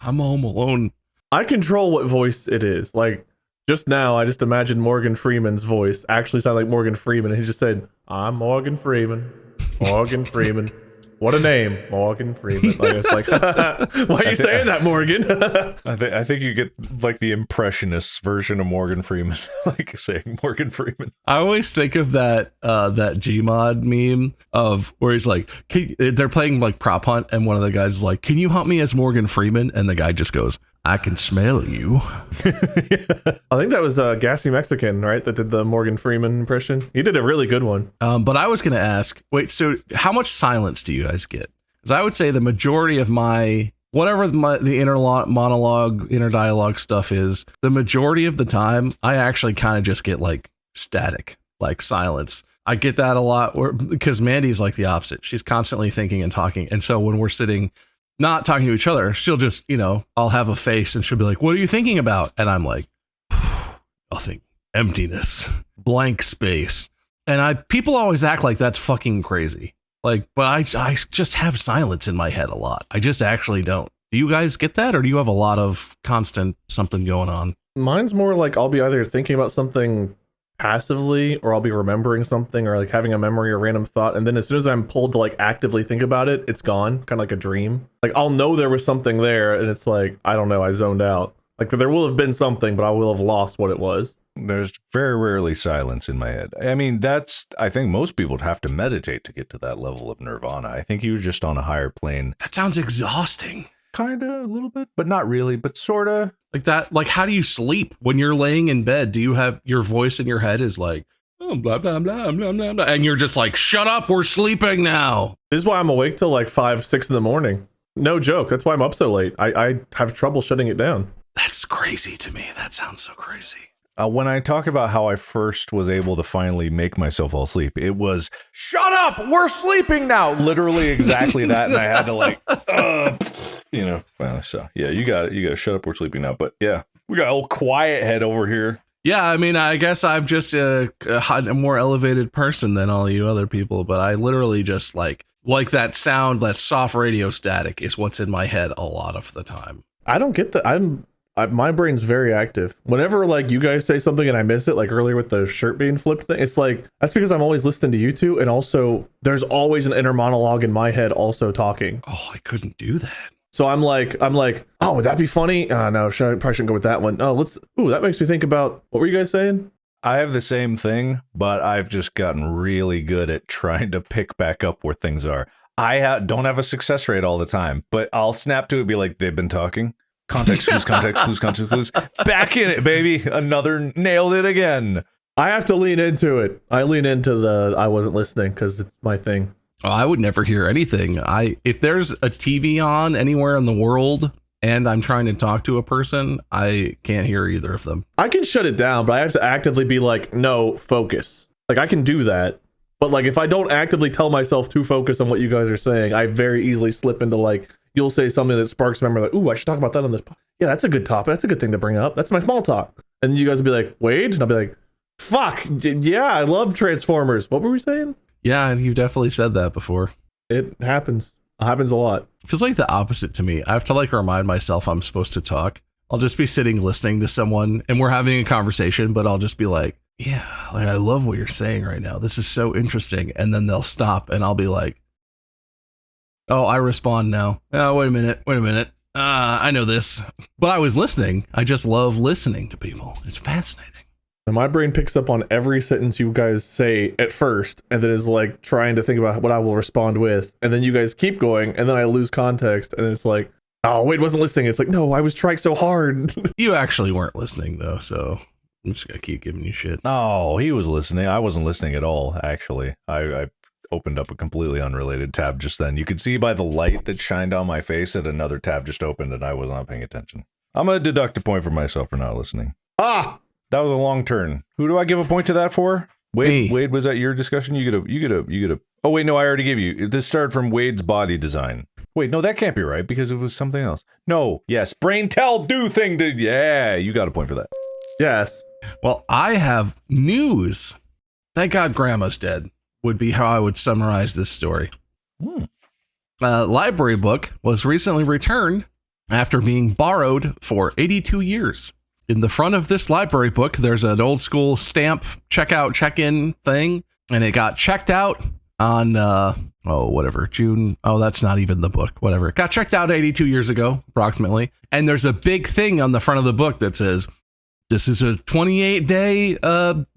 I'm home alone. I control what voice it is. Like just now, I just imagined Morgan Freeman's voice actually sounded like Morgan Freeman, and he just said, "I'm Morgan Freeman." Morgan Freeman. What a name, Morgan Freeman. Like, it's like, why are you saying that, Morgan? I think you get like the impressionist version of Morgan Freeman, like saying Morgan Freeman. I always think of that Gmod meme of where he's like, they're playing like prop hunt, and one of the guys is like, "Can you hunt me as Morgan Freeman?" And the guy just goes, "I can smell you." I think that was Gassy Mexican, right? That did the Morgan Freeman impression. He did a really good one. But I was going to ask, wait, so how much silence do you guys get? Because I would say the majority of the inner monologue, inner dialogue stuff is, the majority of the time, I actually kind of just get like static, like silence. I get that a lot because Mandy's like the opposite. She's constantly thinking and talking. And so when we're sitting not talking to each other, she'll just, I'll have a face and she'll be like, "What are you thinking about?" And I'm like, nothing, emptiness, blank space. And people always act like that's fucking crazy. Like, but I just have silence in my head a lot. I just actually don't. Do you guys get that? Or do you have a lot of constant something going on? Mine's more like I'll be either thinking about something passively, or I'll be remembering something, or like having a memory or random thought, and then as soon as I'm pulled to like actively think about it, it's gone, kind of like a dream. Like I'll know there was something there, and it's like, I don't know, I zoned out. Like there will have been something, but I will have lost what it was. There's very rarely silence in my head. I mean, I think most people would have to meditate to get to that level of nirvana. I think you're just on a higher plane. That sounds exhausting. Kinda, a little bit, but not really, but sorta. Like that, like how do you sleep when you're laying in bed? Do you have your voice in your head is like, oh, blah, blah, blah, blah, blah, blah, and you're just like, shut up, we're sleeping now. This is why I'm awake till like 5, 6 in the morning. No joke. That's why I'm up so late. I have trouble shutting it down. That's crazy to me. That sounds so crazy. When I talk about how I first was able to finally make myself fall asleep, it was, shut up, we're sleeping now. Literally exactly that. And I had to like, well, so yeah, you got to shut up, we're sleeping now. But yeah, we got old quiet head over here. Yeah, I mean, I guess I'm just a more elevated person than all you other people, but I literally just like that sound, that soft radio static is what's in my head a lot of the time. I don't get that. My brain's very active. Whenever like you guys say something and I miss it, like earlier with the shirt being flipped thing, it's like, that's because I'm always listening to you two, and also there's always an inner monologue in my head also talking. Oh, I couldn't do that. So I'm like, oh, would that be funny? No, probably shouldn't go with that one. Oh, that makes me think about, what were you guys saying? I have the same thing, but I've just gotten really good at trying to pick back up where things are. I don't have a success rate all the time, but I'll snap to it and be like, they've been talking. Context clues, context clues, context clues. Back in it, baby. Another nailed it again. I have to lean into it. I lean into I wasn't listening because it's my thing. Oh, I would never hear anything. If there's a TV on anywhere in the world and I'm trying to talk to a person, I can't hear either of them. I can shut it down, but I have to actively be like, no, focus. Like, I can do that. But like, if I don't actively tell myself to focus on what you guys are saying, I very easily slip into like, you'll say something that sparks memory, like, ooh, I should talk about that on this. Yeah, that's a good topic. That's a good thing to bring up. That's my small talk. And then you guys will be like, Wade? And I'll be like, fuck. Yeah, I love Transformers. What were we saying? Yeah, and you've definitely said that before. It happens. It happens a lot. It feels like the opposite to me. I have to like remind myself I'm supposed to talk. I'll just be sitting listening to someone and we're having a conversation, but I'll just be like, yeah, like I love what you're saying right now. This is so interesting. And then they'll stop and I'll be like, oh, I respond now. Oh, wait a minute. I know this, but I was listening. I just love listening to people. It's fascinating. And my brain picks up on every sentence you guys say at first, and then is like trying to think about what I will respond with. And then you guys keep going, and then I lose context, and it's like, oh, Wade wasn't listening. It's like, no, I was trying so hard. You actually weren't listening, though, so I'm just going to keep giving you shit. Oh, he was listening. I wasn't listening at all, actually. I opened up a completely unrelated tab just then. You could see by the light that shined on my face that another tab just opened, and I was not paying attention. I'm going to deduct a point for myself for not listening. Ah! That was a long turn. Who do I give a point to that for? Wade, Me. Wade, was that your discussion? You get a. Oh wait, no, I already gave you. This started from Wade's body design. Wait, no, that can't be right because it was something else. No, yes, brain tell do thing. Yeah, you got a point for that. Yes. Well, I have news. Thank God Grandma's dead would be how I would summarize this story. Library book was recently returned after being borrowed for 82 years. In the front of this library book, there's an old school stamp checkout check-in thing, and it got checked out on June. Oh, that's not even the book. Whatever. It got checked out 82 years ago, approximately. And there's a big thing on the front of the book that says, this is a 28-day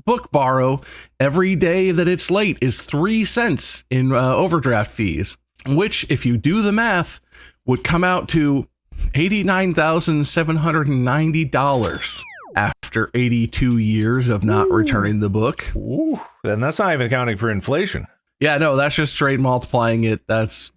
book borrow. Every day that it's late is 3 cents in overdraft fees, which, if you do the math, would come out to $89,790 after 82 years of not returning the book. Ooh, then that's not even accounting for inflation. Yeah, no, that's just straight multiplying it. That's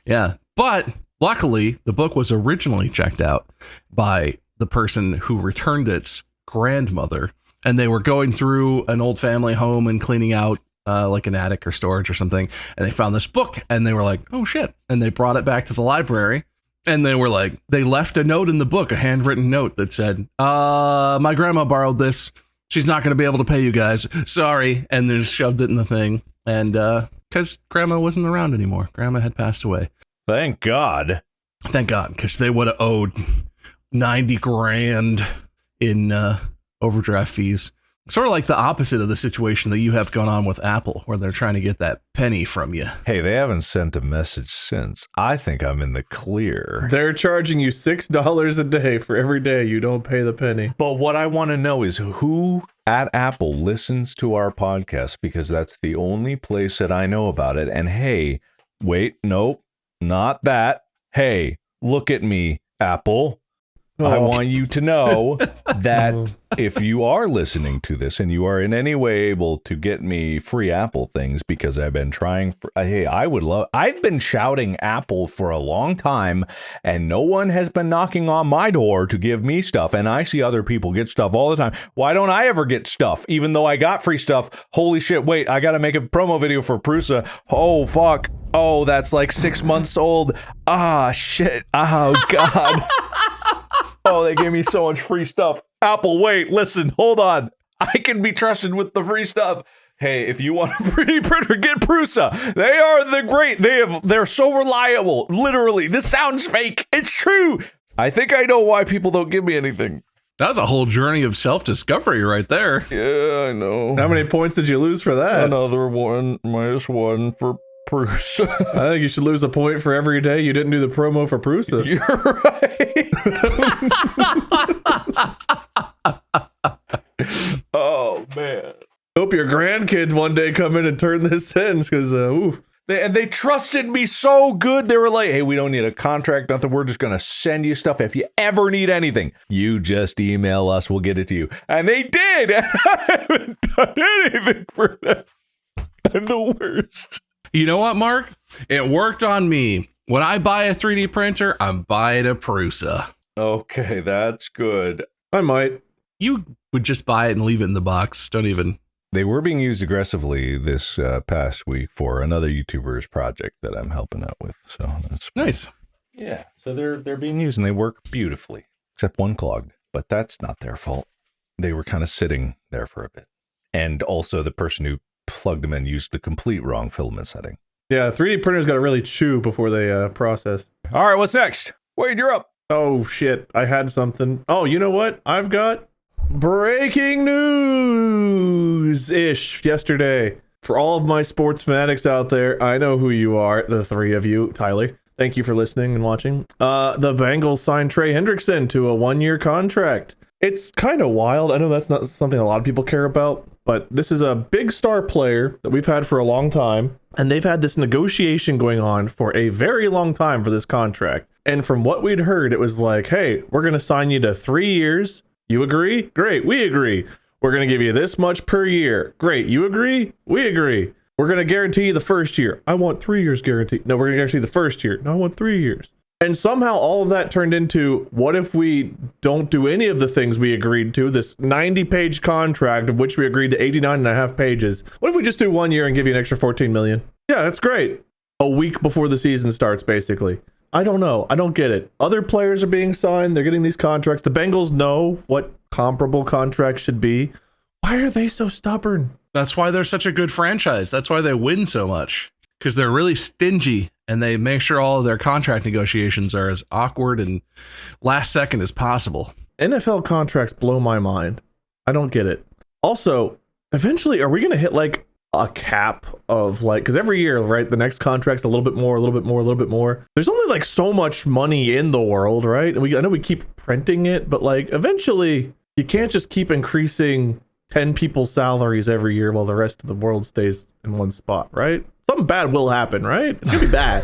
yeah. But luckily, the book was originally checked out by the person who returned its grandmother, and they were going through an old family home and cleaning out like an attic or storage or something, and they found this book, and they were like, oh shit, and they brought it back to the library. And they were like, they left a note in the book, a handwritten note that said, my grandma borrowed this. She's not going to be able to pay you guys. Sorry. And they just shoved it in the thing. And because grandma wasn't around anymore. Grandma had passed away. Thank God. Thank God, because they would have owed 90 grand in overdraft fees. Sort of like the opposite of the situation that you have going on with Apple, where they're trying to get that penny from you. Hey, they haven't sent a message since. I think I'm in the clear. They're charging you $6 a day for every day you don't pay the penny. But what I want to know is who at Apple listens to our podcast, because that's the only place that I know about it. And hey, wait, nope, not that. Hey, look at me, Apple. I want you to know that if you are listening to this and you are in any way able to get me free Apple things, because I've been trying for, hey, I've been shouting Apple for a long time and no one has been knocking on my door to give me stuff. And I see other people get stuff all the time. Why don't I ever get stuff? Even though I got free stuff. Holy shit. Wait, I got to make a promo video for Prusa. Oh, fuck. Oh, that's like 6 months old. Ah, shit. Oh, God. Oh, they gave me so much free stuff. Apple, wait, listen, hold on. I can be trusted with the free stuff. Hey, if you want a 3D printer, get Prusa. They are the great. They're so reliable. Literally, this sounds fake. It's true. I think I know why people don't give me anything. That was a whole journey of self-discovery right there. Yeah, I know. How many points did you lose for that? Another one, -1 for Prusa. I think you should lose a point for every day you didn't do the promo for Prusa. You're right. Oh, man. Hope your grandkids one day come in and turn this in, because, They trusted me so good. They were like, hey, we don't need a contract, nothing. We're just going to send you stuff. If you ever need anything, you just email us. We'll get it to you. And they did. And I haven't done anything for them. I'm the worst. You know what, Mark? It worked on me. When I buy a 3D printer, I'm buying a Prusa. Okay, that's good. I might. You would just buy it and leave it in the box. Don't even. They were being used aggressively this past week for another YouTuber's project that I'm helping out with. So that's Nice. Yeah, so they're being used and they work beautifully, except one clogged. But that's not their fault. They were kind of sitting there for a bit. And also the person who plugged them in used the complete wrong filament setting. Yeah, 3D printers got to really chew before they process. All right, what's next? Wade, you're up. Oh, shit. I had something. Oh, you know what? I've got breaking news-ish yesterday. For all of my sports fanatics out there, I know who you are, the three of you. Tyler, thank you for listening and watching. The Bengals signed Trey Hendrickson to a 1-year contract. It's kind of wild. I know that's not something a lot of people care about, but this is a big star player that we've had for a long time, and they've had this negotiation going on for a very long time for this contract. And from what we'd heard, it was like, hey, we're going to sign you to 3 years. You agree? Great, we agree. We're going to give you this much per year. Great, you agree? We agree. We're going to guarantee you the first year. I want 3 years guaranteed. No, we're going to guarantee the first year. No, I want 3 years. And somehow all of that turned into, what if we don't do any of the things we agreed to? This 90-page contract, of which we agreed to 89 and a half pages. What if we just do 1 year and give you an extra 14 million? Yeah, that's great. A week before the season starts, basically. I don't know. I don't get it. Other players are being signed. They're getting these contracts. The Bengals know what comparable contracts should be. Why are they so stubborn? That's why they're such a good franchise. That's why they win so much. Because they're really stingy and they make sure all of their contract negotiations are as awkward and last second as possible. NFL contracts blow my mind. I don't get it. Also, eventually, are we going to hit like a cap of like, because every year, right, the next contract's a little bit more, a little bit more, a little bit more. There's only like so much money in the world, right? And I know we keep printing it, but like eventually you can't just keep increasing 10 people's salaries every year while the rest of the world stays in one spot, right? Something bad will happen, right? It's gonna be bad.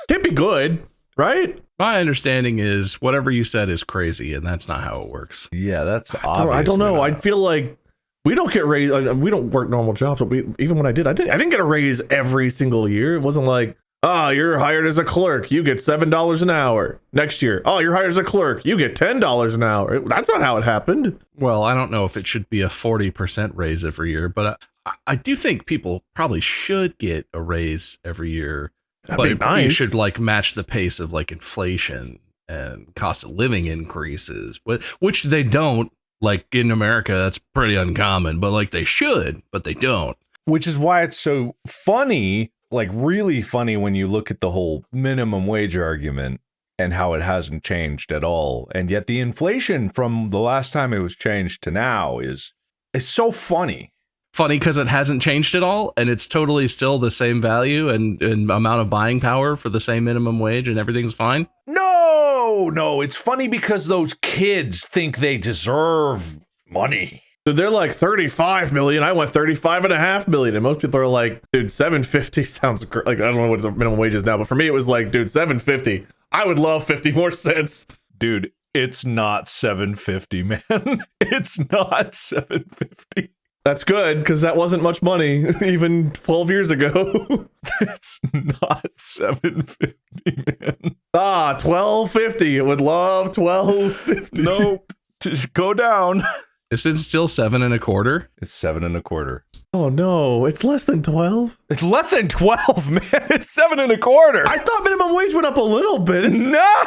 Can't be good, right? My understanding is whatever you said is crazy, and that's not how it works. Yeah, that's I don't know. I feel like we don't get raised. We don't work normal jobs, but even when I didn't get a raise every single year. It wasn't like, oh, you're hired as a clerk, you get $7 an hour. Next year, oh, you're hired as a clerk, you get $10 an hour. That's not how it happened. Well, I don't know if it should be a 40% raise every year, but I do think people probably should get a raise every year. That'd be nice. You should like match the pace of like inflation and cost of living increases, which they don't. Like in America, that's pretty uncommon, but like they should, but they don't. Which is why it's so funny, like really funny when you look at the whole minimum wage argument and how it hasn't changed at all. And yet the inflation from the last time it was changed to now is so funny. Funny because it hasn't changed at all, and it's totally still the same value and amount of buying power for the same minimum wage, and everything's fine. No, it's funny because those kids think they deserve money. So they're like 35 million. I went 35.5 million. And most people are like, dude, 750 sounds like, I don't know what the minimum wage is now, but for me, it was like, dude, 750. I would love 50 more cents. Dude, it's not 750, man. It's not 750. That's good, because that wasn't much money even 12 years ago. It's not 750, man. 1250. I would love 1250. Nope. Just go down. Is it still 7.25? It's 7.25. Oh no, it's less than 12. It's less than 12, man. It's 7.25. I thought minimum wage went up a little bit. No.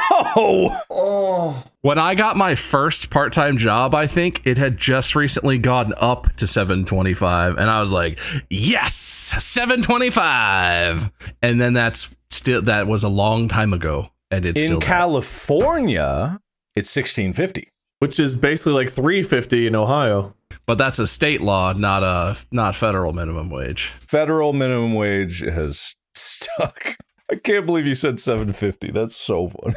Oh. When I got my first part-time job, I think it had just recently gone up to $7.25, and I was like, "Yes, $7.25!" And then that was a long time ago, and it's in still California. It's $16.50, which is basically like $3.50 in Ohio. But that's a state law, not federal minimum wage. Federal minimum wage has stuck. I can't believe you said $7.50. That's so funny.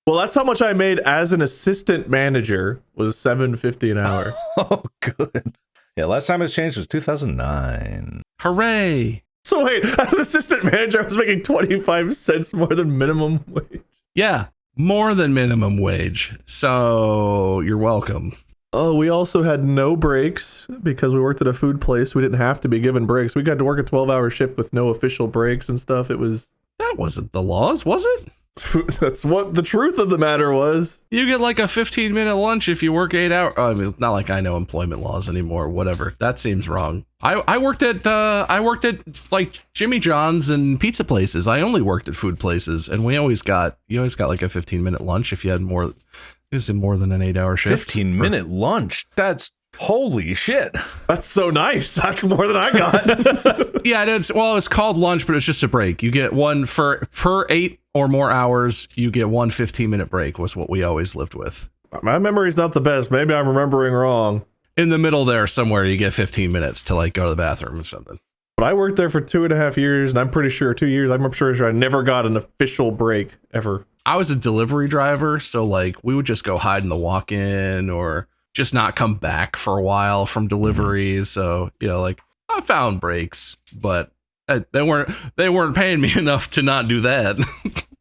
Well, that's how much I made as an assistant manager, was $7.50 an hour. Oh, good. Yeah, last time it's changed was 2009. Hooray! So wait, as an assistant manager, I was making 25 cents more than minimum wage. Yeah, more than minimum wage. So you're welcome. Oh, we also had no breaks because we worked at a food place. We didn't have to be given breaks. We got to work a 12-hour shift with no official breaks and stuff. That wasn't the laws, was it? That's what the truth of the matter was. You get like a 15-minute lunch if you work 8 hours. I mean, not like I know employment laws anymore. Whatever. That seems wrong. I worked at like Jimmy John's and pizza places. I only worked at food places, and you always got like a 15-minute lunch if you had more. Is it more than an 8-hour shift? 15-minute lunch. That's holy shit. That's so nice. That's more than I got. Yeah, it's called lunch, but it's just a break. You get one per 8 or more hours. You get one 15-minute break was what we always lived with. My memory's not the best. Maybe I'm remembering wrong. In the middle there somewhere, you get 15 minutes to like go to the bathroom or something. But I worked there for 2.5 years, and I'm pretty sure 2 years. I'm sure I never got an official break ever. I was a delivery driver, so like we would just go hide in the walk-in or just not come back for a while from deliveries. So, like I found breaks, but they weren't paying me enough to not do that.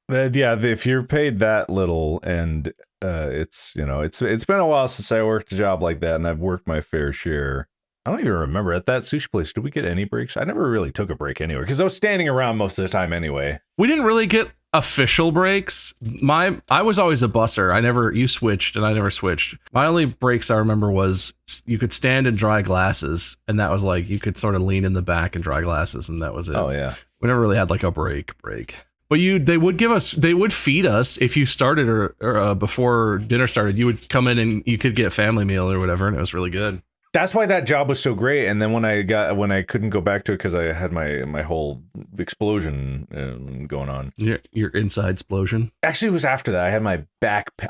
Yeah, if you're paid that little, and it's been a while since I worked a job like that, and I've worked my fair share. I don't even remember at that sushi place. Did we get any breaks? I never really took a break anywhere because I was standing around most of the time anyway. We didn't really get official breaks. I was always a busser. You switched and I never switched. My only breaks I remember was you could stand and dry glasses, and that was like you could sort of lean in the back and dry glasses, and that was it. Oh yeah. We never really had like a break. But they would feed us if you started or before dinner started. You would come in and you could get family meal or whatever, and it was really good. That's why that job was so great. And then when I couldn't go back to it because I had my whole explosion going on. Your inside explosion. Actually, it was after that. I had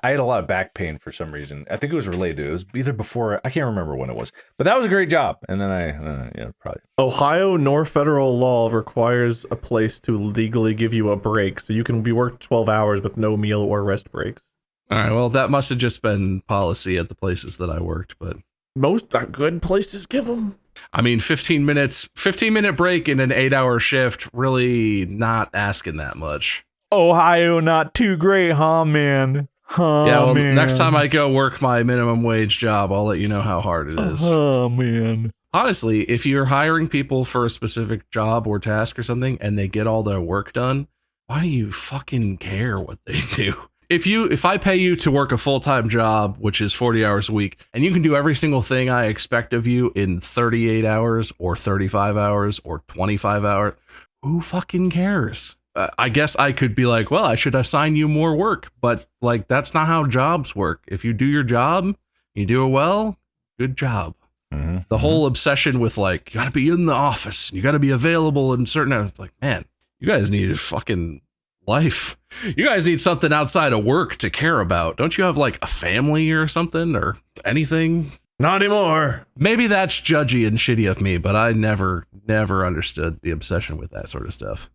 I had a lot of back pain for some reason. I think it was related to it. It was either before. I can't remember when it was. But that was a great job. And then probably. Ohio nor federal law requires a place to legally give you a break, so you can be worked 12 hours with no meal or rest breaks. All right. Well, that must have just been policy at the places that I worked, but. Most good places give them. I mean, 15-minute break in an 8-hour shift, really not asking that much. Ohio, not too great, huh, man? Yeah, well, next time I go work my minimum wage job, I'll let you know how hard it is. Oh, man. Honestly, if you're hiring people for a specific job or task or something and they get all their work done, why do you fucking care what they do? If I pay you to work a full-time job, which is 40 hours a week, and you can do every single thing I expect of you in 38 hours or 35 hours or 25 hours, who fucking cares? I guess I could be like, well, I should assign you more work, but like that's not how jobs work. If you do your job, you do it well, good job. Mm-hmm. The whole obsession with like, you gotta be in the office, you gotta be available in certain hours. It's like, man, you guys need a fucking life. You guys need something outside of work to care about. Don't you have like a family or something or anything? Not anymore. Maybe that's judgy and shitty of me, but I never understood the obsession with that sort of stuff.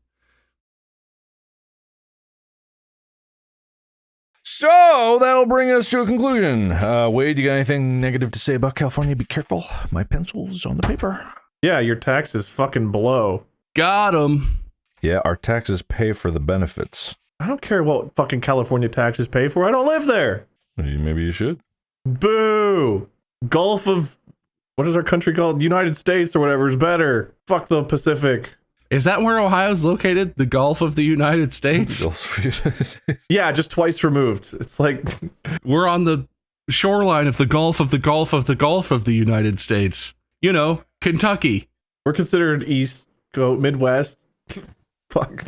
So that'll bring us to a conclusion. Wade, you got anything negative to say about California? Be careful. My pencil's on the paper. Yeah, your taxes fucking blow. Got 'em. Yeah, our taxes pay for the benefits. I don't care what fucking California taxes pay for. I don't live there. Maybe you should. Boo. Gulf of... What is our country called? United States or whatever is better. Fuck the Pacific. Is that where Ohio's located? The Gulf of the United States? Yeah, just twice removed. It's like... We're on the shoreline of the Gulf of the Gulf of the Gulf of the United States. You know, Kentucky. We're considered East, Midwest. Fuck.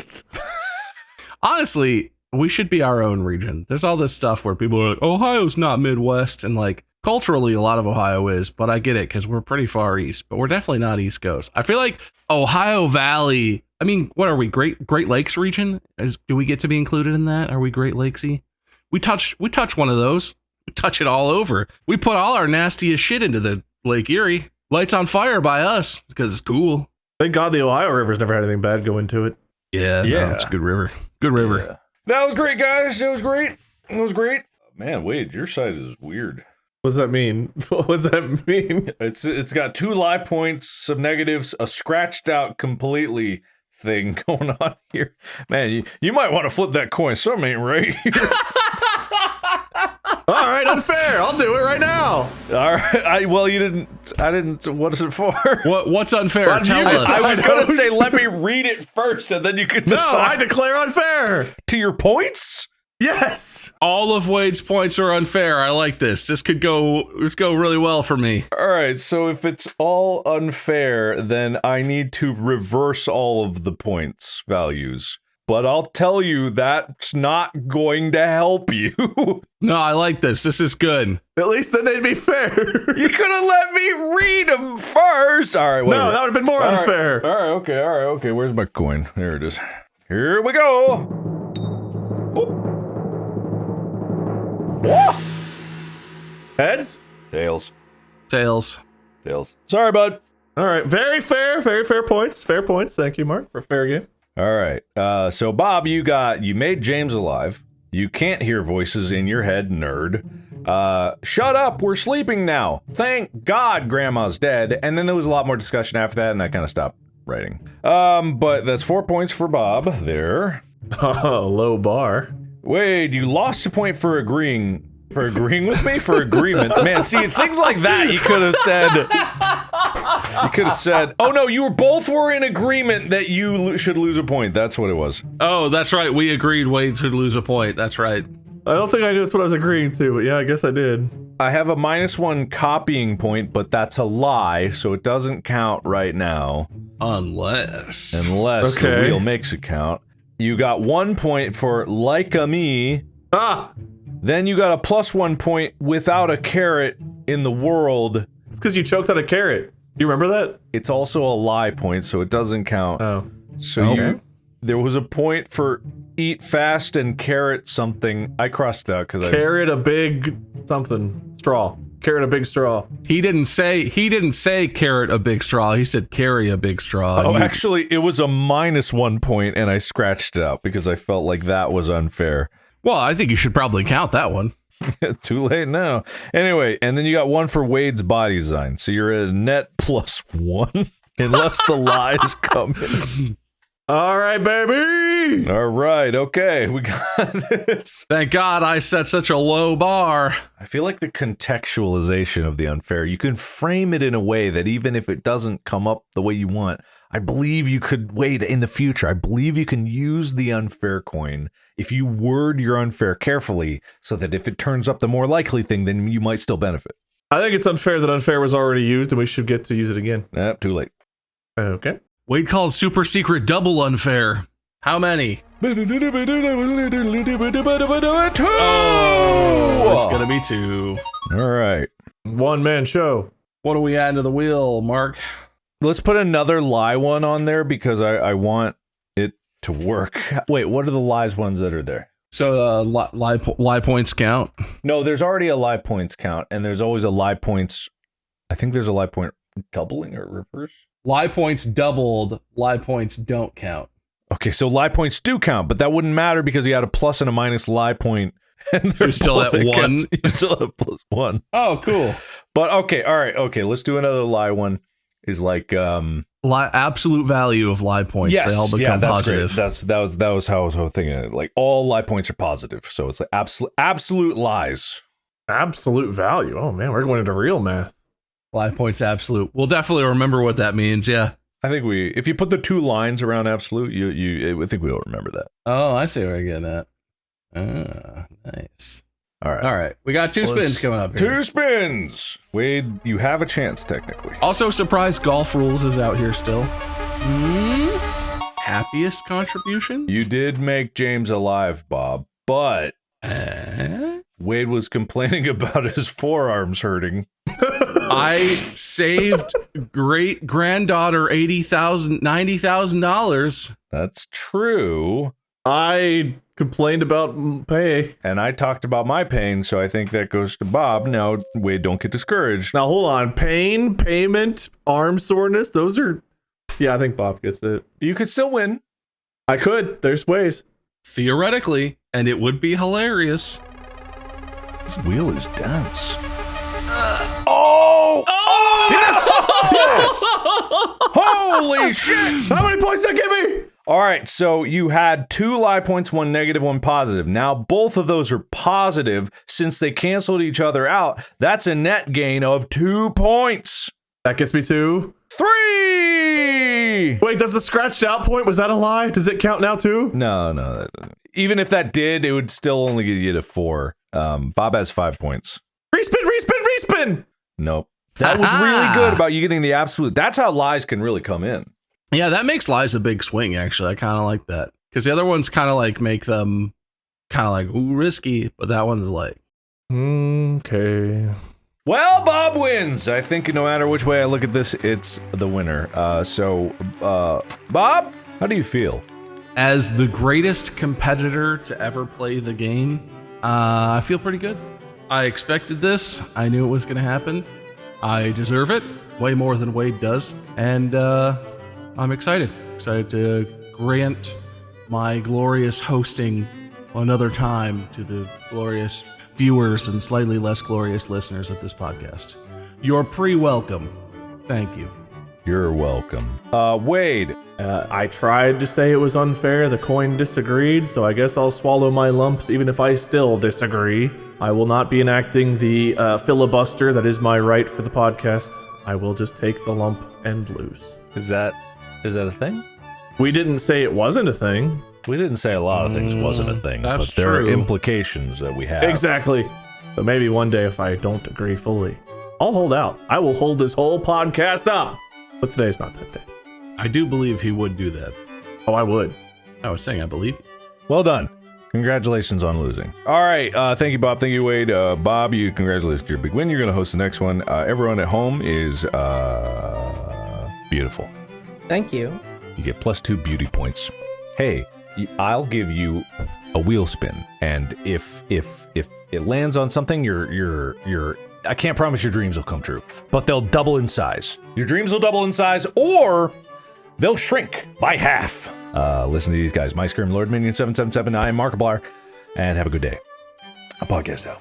Honestly, we should be our own region. There's all this stuff where people are like, Ohio's not Midwest. And like, culturally, a lot of Ohio is, but I get it because we're pretty far east, but we're definitely not East Coast. I feel like Ohio Valley, I mean, what are we, Great Lakes region? Do we get to be included in that? Are we Great Lakesy? We touch one of those. We touch it all over. We put all our nastiest shit into the Lake Erie. Lights on fire by us because it's cool. Thank God the Ohio River's never had anything bad go into it. Yeah, Yeah. no, it's a good river. Good river. Yeah. That was great, guys. That was great. That was great. Man, Wade, your side is weird. What does that mean? What does that mean? It's got 2 lie points, some negatives, a scratched out completely thing going on here. Man, you might want to flip that coin. Something ain't right here. All right, unfair. I'll do it right now. All right. I didn't. What is it for? What's unfair? Well, Tell you- us. I was going to say, let me read it first, and then you could No, decide I declare unfair. to your points. Yes. All of Wade's points are unfair. I like this. This could go really well for me. All right, so if it's all unfair, then I need to reverse all of the points values. But I'll tell you, that's not going to help you. No, I like this. This is good. At least then they'd be fair. You could have let me read them first. All right, wait. No, that would have been more unfair. All right, okay. Where's my coin? There it is. Here we go. Whoa. Heads? Tails. Tails. Sorry, bud. All right, very fair points. Fair points. Thank you, Mark, for a fair game. All right. So Bob, you made James alive. You can't hear voices in your head, nerd. Shut up, we're sleeping now. Thank God Grandma's dead. And then there was a lot more discussion after that, and I kind of stopped writing. But that's 4 points for Bob there. Oh, low bar. Wade, you lost a point for agreeing with me for agreement. Man, see, things like that you could have said, oh no, you both were in agreement that you should lose a point. That's what it was. Oh, that's right. We agreed Wade should lose a point. That's right. I don't think I knew that's what I was agreeing to, but yeah, I guess I did. I have a -1 copying point, but that's a lie, so it doesn't count right now. Unless Unless the Okay. wheel makes it count. You got 1 point for like a me. Ah! Then you got a +1 point without a carrot in the world. It's because you choked on a carrot. You remember that? It's also a lie point, so it doesn't count. Oh. So there was a point for eat fast and carrot something. I crossed out because Carrot a big something. Straw. Carrot a big straw. he didn't say carrot a big straw. He said carry a big straw. Oh, You- actually, it was a -1 point, and I scratched it out because I felt like that was unfair. well, I think you should probably count that one. Too late now. Anyway, and then you got 1 for Wade's body design, so you're at a net +1, unless the lies come in. All right, baby. All right, okay, we got this. Thank God I set such a low bar. I feel like the contextualization of the unfair, you can frame it in a way that even if it doesn't come up the way you want, I believe you could, wait, in the future, I believe you can use the unfair coin if you word your unfair carefully so that if it turns up the more likely thing, then you might still benefit. I think it's unfair that unfair was already used and we should get to use it again. Too late. Okay. Wade called super secret double unfair. How many? Oh, it's gonna be 2. All right. One man show. What do we add to the wheel, Mark? Let's put another lie one on there because I want it to work. Wait, what are the lies ones that are there? So lie points count. No, there's already a lie points count, and there's always a lie points. I think there's a lie point doubling or reverse. Lie points doubled. Lie points don't count. Okay, so lie points do count, but that wouldn't matter because you had a plus and a minus lie point. And So you're still at 1? You still have +1. Oh, cool. But okay, all right, okay, let's do another lie one. Is like Absolute value of lie points. yes, They all become yeah, that's positive. great. That was how I was thinking it. Like all lie points are positive, so it's like absolute lies. Absolute value. Oh man, we're going into real math. Lie points absolute. We'll definitely remember what that means. Yeah. I think if you put the 2 lines around absolute, I think we'll remember that. Oh, I see where you're getting at. Ah, nice. All right. All right. We got 2 spins coming up here. 2 spins. Wade, you have a chance technically. Also, surprise golf rules is out here still. Happiest contributions? You did make James alive, Bob, but Wade was complaining about his forearms hurting. I saved great granddaughter $90,000. That's true. I complained about pay. And I talked about my pain, so I think that goes to Bob. Now, Wade, don't get discouraged. Now hold on. Pain, payment, arm soreness. Those are. Yeah, I think Bob gets it. You could still win. I could. There's ways. Theoretically, and it would be hilarious. This wheel is dense. Yes! Holy shit! How many points did that give me? All right, so you had 2 lie points, 1 negative, 1 positive. Now both of those are positive. Since they canceled each other out, that's a net gain of 2 points. That gets me to 3! Wait, does the scratched out point, was that a lie? Does it count now too? No. Even if that did, it would still only get you to 4. Bob has 5 points. Respin! Nope. That was really good about you getting the absolute. That's how lies can really come in. Yeah, that makes lies a big swing, actually. I kind of like that. Because the other ones kind of like make them kind of like, ooh, risky. But that one's like. Okay. Well, Bob wins. I think no matter which way I look at this, it's the winner. Bob, how do you feel? As the greatest competitor to ever play the game, I feel pretty good. I expected this. I knew it was going to happen. I deserve it way more than Wade does. And I'm excited. Excited to grant my glorious hosting another time to the glorious viewers and slightly less glorious listeners of this podcast. You're pre-welcome. Thank you. You're welcome. Wade. I tried to say it was unfair. The coin disagreed, so I guess I'll swallow my lumps even if I still disagree. I will not be enacting the filibuster that is my right for the podcast. I will just take the lump and lose. Is that a thing? We didn't say it wasn't a thing. We didn't say a lot of things wasn't a thing, that's but there are true. implications that we have. Exactly. But maybe one day if I don't agree fully, I'll hold out. I will hold this whole podcast up. But today's not that day. I do believe he would do that. Oh, I would. I was saying I believe. Well done. Congratulations on losing. All right. Thank you, Bob. Thank you, Wade. Bob, congratulations to your big win. You're going to host the next one. Everyone at home is beautiful. Thank you. You get +2 beauty points. Hey, I'll give you a wheel spin, and if it lands on something, you're I can't promise your dreams will come true, but they'll double in size. Your dreams will double in size, or they'll shrink by half. Listen to these guys. My Scream Lord Minion 777. I am Markiplier, and have a good day. A podcast out.